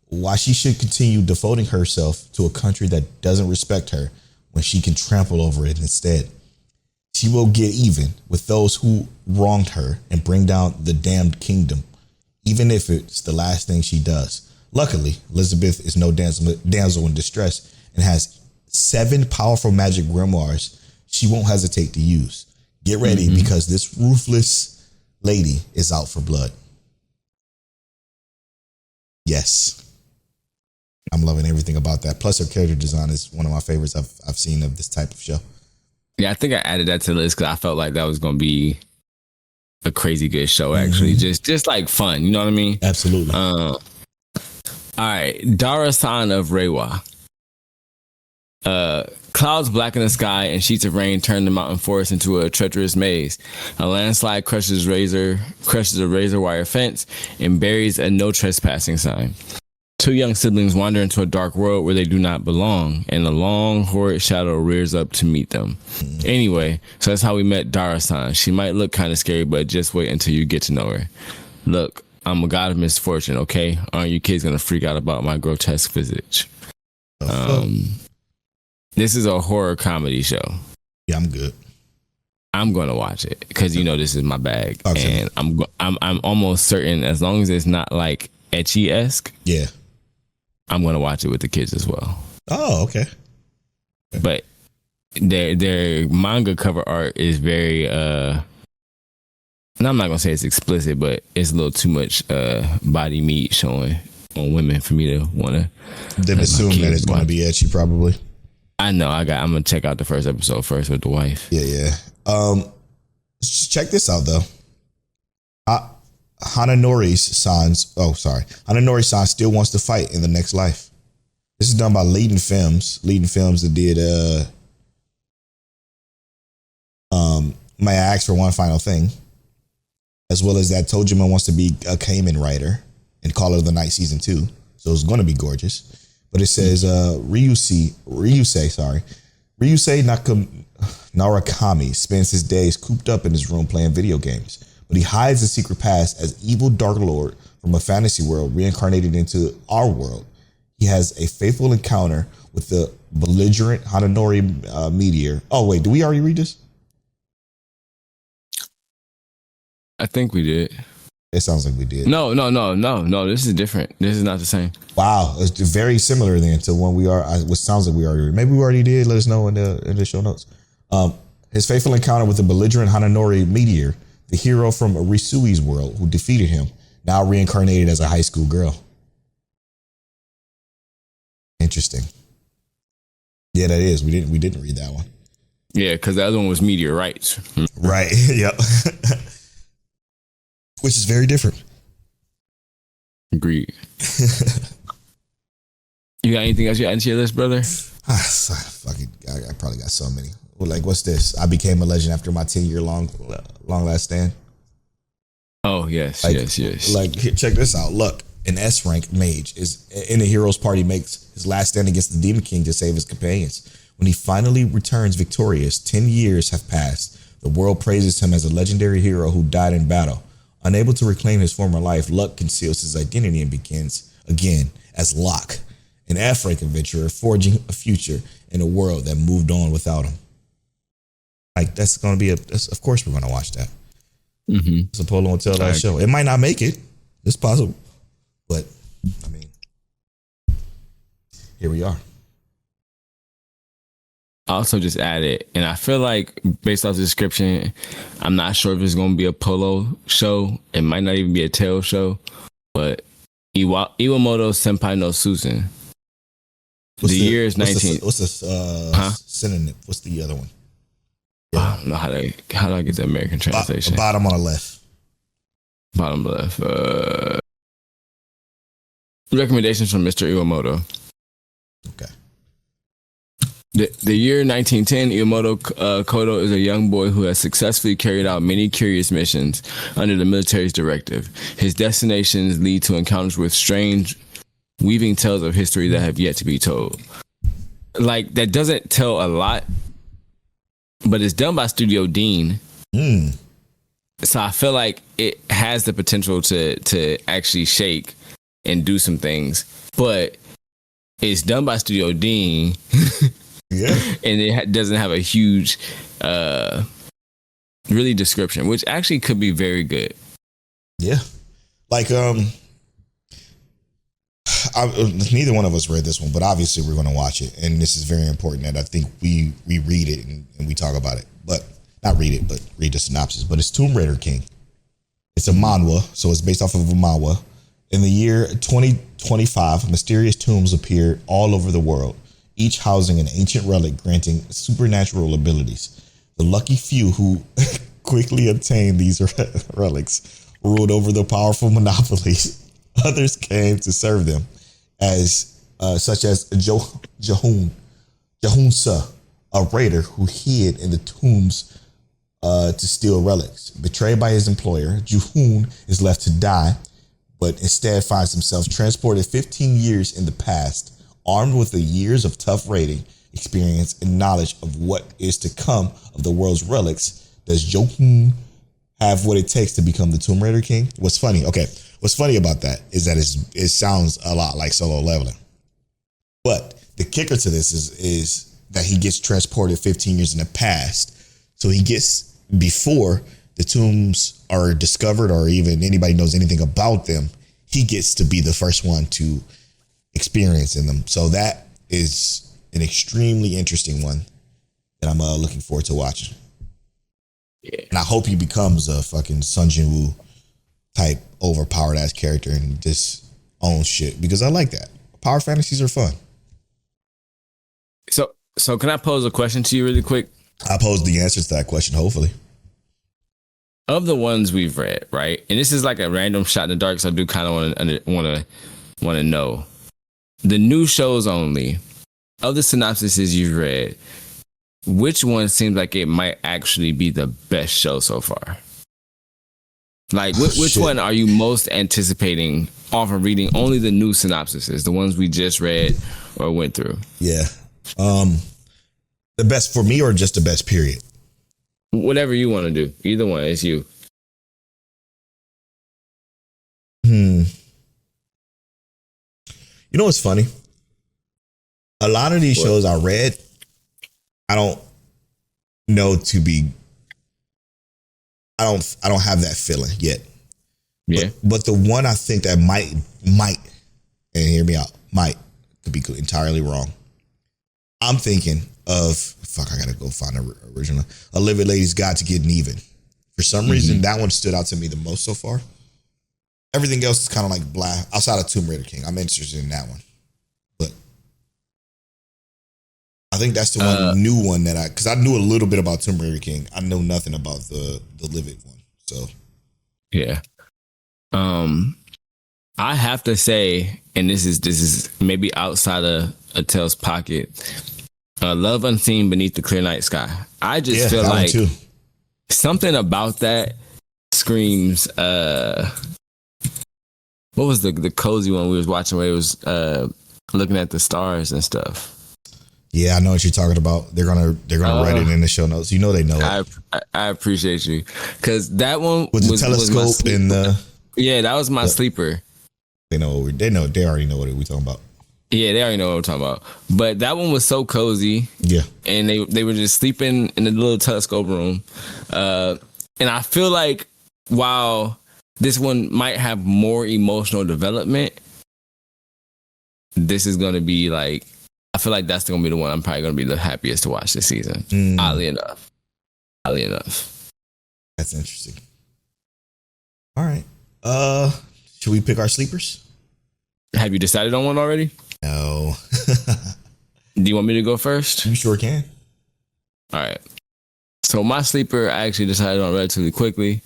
Why she should continue devoting herself to a country that doesn't respect her when she can trample over it instead. She will get even with those who wronged her and bring down the damned kingdom, even if it's the last thing she does. Luckily, Elizabeth is no damsel in distress and has 7 powerful magic grimoires she won't hesitate to use. Get ready because this ruthless lady is out for blood. Yes. I'm loving everything about that. Plus, her character design is one of my favorites I've seen of this type of show. Yeah, I think I added that to the list because I felt like that was going to be a crazy good show, actually. Just like fun, you know what I mean? Absolutely. All right, Dara-san of Rewatch. Clouds blacken the sky and sheets of rain turn the mountain forest into a treacherous maze. A landslide crushes a razor wire fence and buries a no trespassing sign. 2 young siblings wander into a dark world where they do not belong, and a long, horrid shadow rears up to meet them. Anyway, so that's how we met Dara-san. She might look kind of scary, but just wait until you get to know her. Look, I'm a god of misfortune, okay? Aren't you kids gonna freak out about my grotesque visage? This is a horror comedy show. Yeah, I'm good. I'm gonna watch it because you know this is my bag, and I'm almost certain as long as it's not like ecchi-esque. Yeah, I'm gonna watch it with the kids as well. Oh, okay. But their manga cover art is very and I'm not gonna say it's explicit, but it's a little too much body meat showing on women for me to wanna. Then assume that it's gonna be ecchi, probably. I know. I'm gonna check out the first episode first with the wife. Yeah. Check this out though. Hananori-san still wants to fight in the next life. This is done by Leading Films that did May I Ask for One Final Thing, as well as that Tojima wants to be a Kamen writer in Call of the Night Season 2. So it's going to be gorgeous. But it says Ryusei Narakami spends his days cooped up in his room playing video games. But he hides a secret past as evil Dark Lord from a fantasy world reincarnated into our world. He has a faithful encounter with the belligerent Hananori meteor. Oh, wait, did we already read this? I think we did. It sounds like we did. No. This is different. This is not the same. Wow. It's very similar then to when which sounds like we already read. Maybe we already did. Let us know in the show notes. His faithful encounter with the belligerent Hananori meteor, the hero from Risui's world who defeated him, now reincarnated as a high school girl. Interesting. Yeah, that is. We didn't read that one. Yeah, because the other one was meteorites. Right. Yep. which is very different. Agreed. You got anything else you add to your list, brother? I probably got so many. Well, like, what's this? I became a legend after my 10-year long last stand. Oh, yes, like, yes. Like, check this out. Look, an S rank mage is in the hero's party, makes his last stand against the Demon King to save his companions. When he finally returns victorious, 10 years have passed. The world praises him as a legendary hero who died in battle. Unable to reclaim his former life, Luck conceals his identity and begins again as Locke, an F rank adventurer forging a future in a world that moved on without him. Like, that's going to be of course we're going to watch that. Mm-hmm. It's a Polo and Tell that show. It might not make it. It's possible. But, I mean, here we are. I also just added, and I feel like based off the description, I'm not sure if it's going to be a Polo show. It might not even be a Tail show, but Iwamoto Senpai no Susan. The year is 19. What's this synonym? What's the other one? Yeah. I don't know how do I get the American translation? Bottom on the left. Bottom left. Recommendations from Mr. Iwamoto. Okay. The year 1910, Iwamoto Kodo is a young boy who has successfully carried out many curious missions under the military's directive. His destinations lead to encounters with strange, weaving tales of history that have yet to be told. Like, that doesn't tell a lot, but it's done by Studio Dean. So I feel like it has the potential to actually shake and do some things, but it's done by Studio Dean. Yeah. And it doesn't have a huge really description, which actually could be very good. Yeah. Like, neither one of us read this one, but obviously we're going to watch it. And this is very important that I think we read it and we talk about it. But not read it, but read the synopsis. But it's Tomb Raider King. It's a manhwa, so it's based off of a manhwa. In the year 2025, mysterious tombs appeared all over the world, each housing an ancient relic granting supernatural abilities. The lucky few who quickly obtained these relics ruled over the powerful monopolies. Others came to serve them, such as Jahunsa, a raider who hid in the tombs to steal relics. Betrayed by his employer, Juhun is left to die, but instead finds himself transported 15 years in the past. Armed with the years of tough raiding experience and knowledge of what is to come of the world's relics, does Johun have what it takes to become the Tomb Raider King? What's funny about that is that it sounds a lot like Solo Leveling. But the kicker to this is that he gets transported 15 years in the past. So he gets, before the tombs are discovered or even anybody knows anything about them, he gets to be the first one to experience in them. So that is an extremely interesting one that I'm looking forward to watching. Yeah. And I hope he becomes a fucking Sun Jin-woo type overpowered ass character and just owns shit, because I like that. Power fantasies are fun. So can I pose a question to you really quick? I pose the answers to that question, hopefully. Of the ones we've read, right? And this is like a random shot in the dark, so I do kind of want to know. The new shows only, of the synopsises you've read, which one seems like it might actually be the best show so far? Like, which one are you most anticipating off of reading only the new synopsises, the ones we just read or went through? Yeah. The best for me, or just the best period? Whatever you want to do. Either one. It's you. You know what's funny? A lot of these shows I read, I don't know to be. I don't have that feeling yet. Yeah. But the one I think that might, and hear me out, could be entirely wrong. I'm thinking of, I gotta go find the original. A Livid Lady's Guide to Getting Even. For some reason, that one stood out to me the most so far. Everything else is kind of like blah. Outside of Tomb Raider King, I'm interested in that one. But I think that's the new one that because I knew a little bit about Tomb Raider King. I know nothing about the Livid one. So yeah. I have to say, and this is maybe outside of Attell's pocket. Love Unseen Beneath the Clear Night Sky. I just feel like something about that screams. What was the cozy one we was watching where it was looking at the stars and stuff? Yeah, I know what you're talking about. They're gonna write it in the show notes. You know they know it. I appreciate you, because that one with the telescope and the. Yeah, that was my sleeper. They already know what we're talking about. Yeah, they already know what we're talking about. But that one was so cozy. Yeah, and they were just sleeping in the little telescope room, and I feel like while this one might have more emotional development, this is gonna be like. I feel like that's going to be the one I'm probably going to be the happiest to watch this season. Oddly enough. That's interesting. All right. Should we pick our sleepers? Have you decided on one already? No. Do you want me to go first? You sure can. All right. So my sleeper, I actually decided on relatively quickly.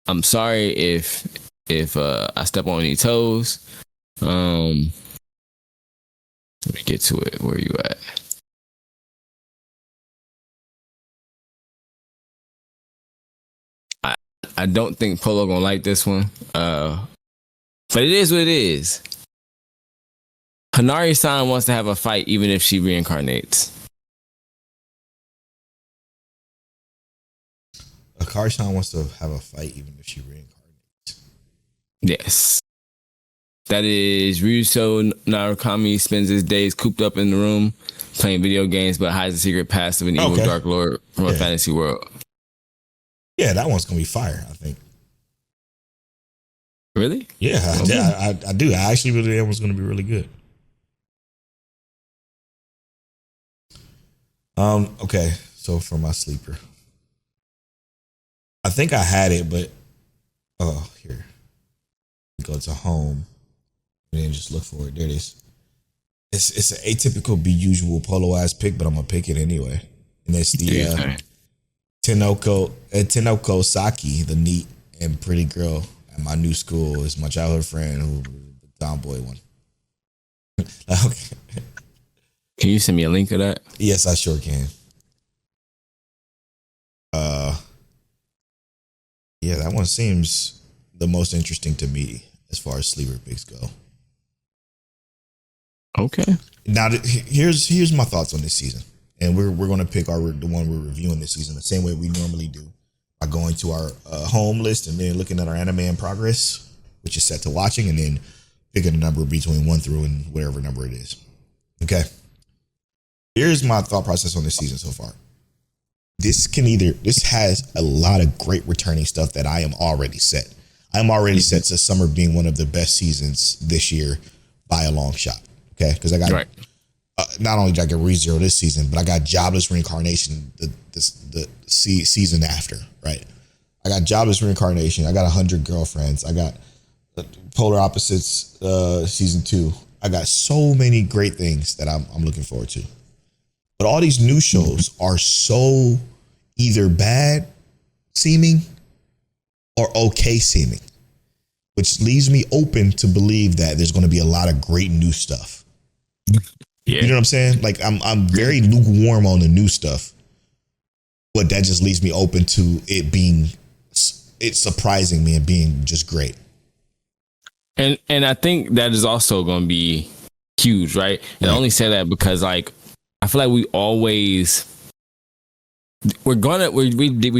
I'm sorry if I step on any toes. Let me get to it. Where are you at? I don't think Polo gonna like this one. But it is what it is. Hanari-san wants to have a fight even if she reincarnates. Hanari-san wants to have a fight even if she reincarnates. Yes. That is, Ryuso Narukami spends his days cooped up in the room playing video games, but hides the secret past of an evil dark lord from a fantasy world. Yeah, that one's gonna be fire, I think. Really? Yeah, I do. I actually believe that one's gonna be really good. Okay, so for my sleeper, I think I had it, but here, go to home. And then just look for it. There it is. It's an atypical, usual Polo ass pick, but I'm gonna pick it anyway. And it's the Tenoko Saki, the neat and pretty girl at my new school. Is my childhood friend who the tomboy one. Okay. Can you send me a link of that? Yes, I sure can. Yeah, that one seems the most interesting to me as far as sleeper picks go. Okay. Now here's my thoughts on this season, and we're going to pick the one we're reviewing this season the same way we normally do, by going to our home list and then looking at our anime in progress, which is set to watching, and then picking a number between 1 through and whatever number it is. Okay. Here's my thought process on this season so far. This has a lot of great returning stuff that I am already set. I'm already set to summer being one of the best seasons this year by a long shot. Okay, because I got not only did I get ReZero this season, but I got Jobless Reincarnation the season after. Right, I got Jobless Reincarnation. I got 100 Girlfriends. I got Polar Opposites season 2. I got so many great things that I'm looking forward to. But all these new shows are so either bad seeming or okay seeming, which leaves me open to believe that there's going to be a lot of great new stuff. Yeah. You know what I'm saying? Like I'm very lukewarm on the new stuff, but that just leaves me open to it surprising me and being just great. And I think that is also going to be huge, right? And I only say that because like I feel like we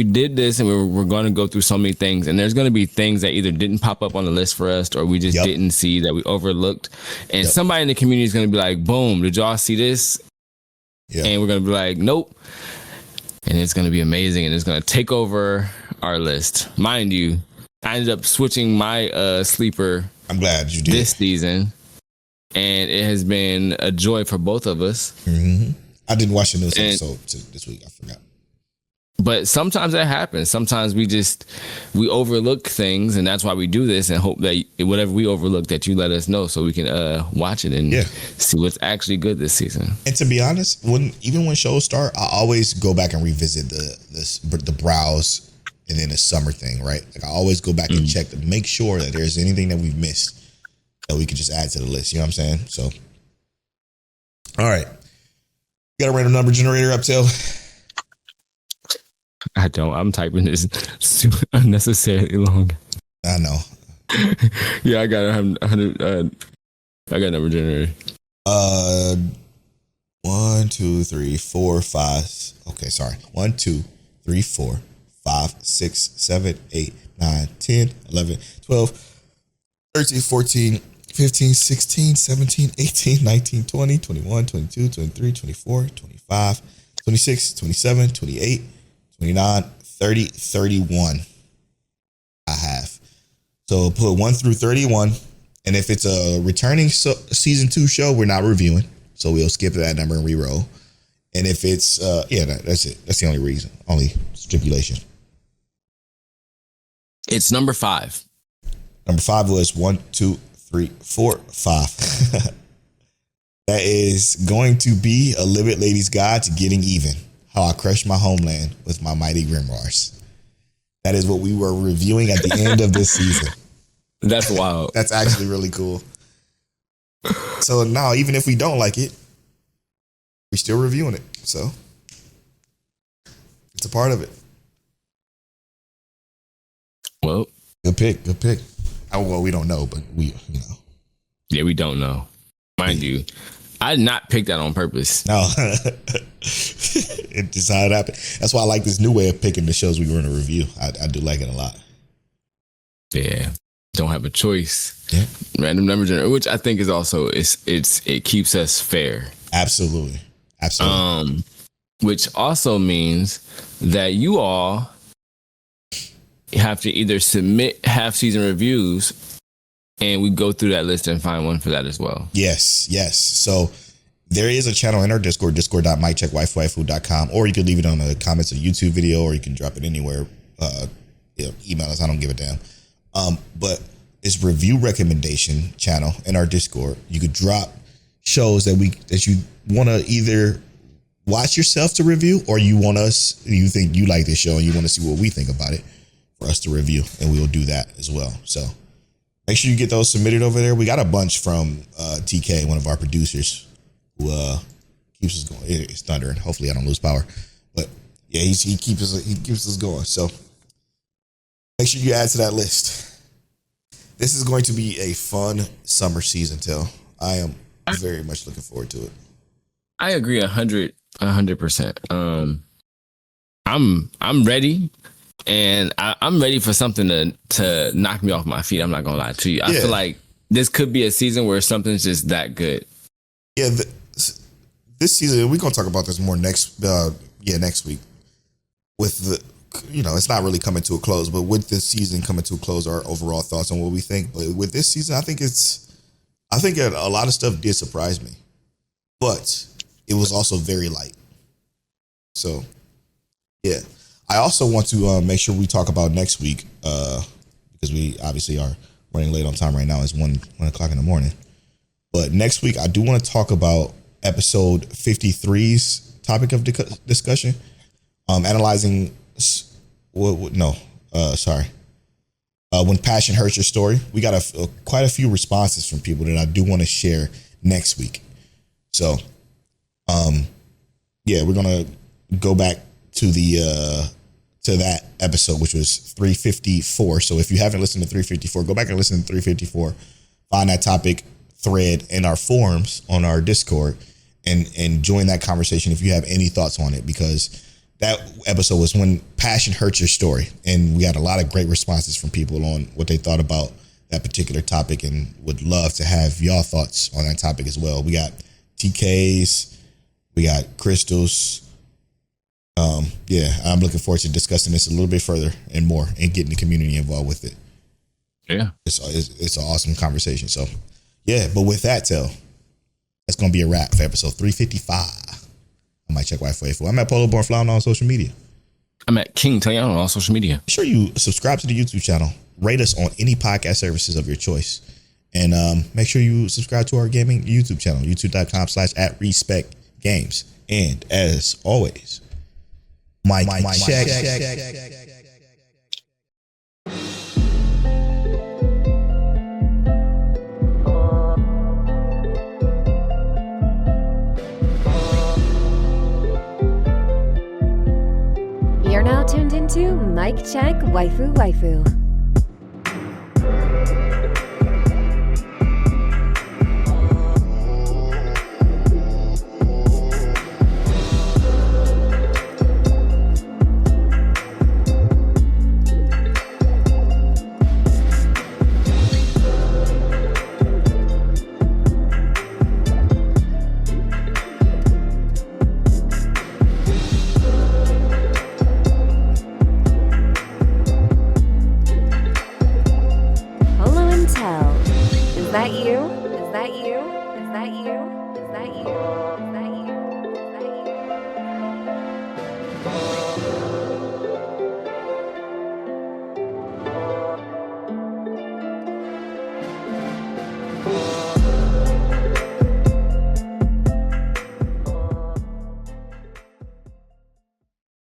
did this and we're going to go through so many things, and there's going to be things that either didn't pop up on the list for us or we just didn't see, that we overlooked, and somebody in the community is going to be like, boom, did y'all see this? And we're going to be like, nope, and it's going to be amazing, and it's going to take over our list. Mind you, I ended up switching my sleeper. I'm glad you did this season, and it has been a joy for both of us. Mm-hmm. I didn't watch the newest episode this week. I forgot. But sometimes that happens. Sometimes we overlook things, and that's why we do this, and hope that whatever we overlook, that you let us know so we can watch it and see what's actually good this season. And to be honest, even when shows start, I always go back and revisit the browse and then a summer thing, right? Like I always go back and check to make sure that there's anything that we've missed that we can just add to the list. You know what I'm saying? So, all right. Got a random number generator up, Till? I don't. I'm typing this super unnecessarily long. I know. Yeah, I got 100. I got a number generator. 1, 2, 3, 4, 5. Okay, sorry. 1, 2, 3, 4, 5, 6, 7, 8, 9, 10, 11, 12, 13, 14, 15, 16, 17, 18, 19, 20, 21, 22, 23, 24, 25, 26, 27, 28, 29, 30, 31. I have. So put 1 through 31. And if it's a returning season 2 show, we're not reviewing. So we'll skip that number and re-roll. And if it's, that's it. That's the only reason. Only stipulation. It's number 5. Number 5 was 1, 2, 3, 4, 5. That is going to be A Livid Lady's Guide to Getting Even. How I Crushed My Homeland with My Mighty Grimoires. That is what we were reviewing at the end of this season. That's wild. That's actually really cool. So now, even if we don't like it, we're still reviewing it. So it's a part of it. Well, good pick. Good pick. Well, we don't know, but we. Yeah, we don't know. Mind you, I did not pick that on purpose. No. It just how it happened. That's why I like this new way of picking the shows we were going to review. I do like it a lot. Yeah. Don't have a choice. Yeah. Random number generator, which I think is also it keeps us fair. Absolutely. Which also means that you all have to either submit half season reviews, and we go through that list and find one for that as well. Yes. So there is a channel in our Discord, discord.miccheckWifeWaifu.com, or you can leave it on the comments of the YouTube video, or you can drop it anywhere. Email us. I don't give a damn. But it's review recommendation channel in our Discord. You could drop shows that you want to either watch yourself to review, or you think you like this show and you want to see what we think about it for us to review, and we'll do that as well. So make sure you get those submitted over there. We got a bunch from TK, one of our producers, who keeps us going. It's thundering. Hopefully I don't lose power, but yeah, he keeps us going. So make sure you add to that list. This is going to be a fun summer season, Till. I am very much looking forward to it. I agree 100%. I'm ready, and I'm ready for something to knock me off my feet. I'm not gonna lie to you. I feel like this could be a season where something's just that good. Yeah, this season we're gonna talk about this more next week. With the, it's not really coming to a close, but with this season coming to a close, our overall thoughts on what we think. But with this season, I think a lot of stuff did surprise me, but it was also very light. So, yeah. I also want to make sure we talk about next week, because we obviously are running late on time right now. It's 1 o'clock in the morning. But next week, I do want to talk about episode 53's topic of discussion, analyzing. When passion hurts your story. We got quite a few responses from people that I do want to share next week. So, we're gonna go back to that episode, which was 354. So if you haven't listened to 354, go back and listen to 354. Find that topic thread in our forums on our Discord and join that conversation if you have any thoughts on it, because that episode was when passion hurts your story, and we had a lot of great responses from people on what they thought about that particular topic, and would love to have y'all thoughts on that topic as well. We got TKs, we got Crystals. I'm looking forward to discussing this a little bit further and more, and getting the community involved with it. Yeah, it's an awesome conversation. So yeah, but with that, that's gonna be a wrap for episode 355. I might check Waifu. I'm at Polo Born Flown on social media. I'm at King Tanya on all social media. Make sure you subscribe to the YouTube channel. Rate us on any podcast services of your choice. And make sure you subscribe to our gaming YouTube channel, youtube.com/@respectgames. And as always, Mike check. Mic check, waifu, waifu. Is that you? Is that you? Is that you? Is that you? Is that you?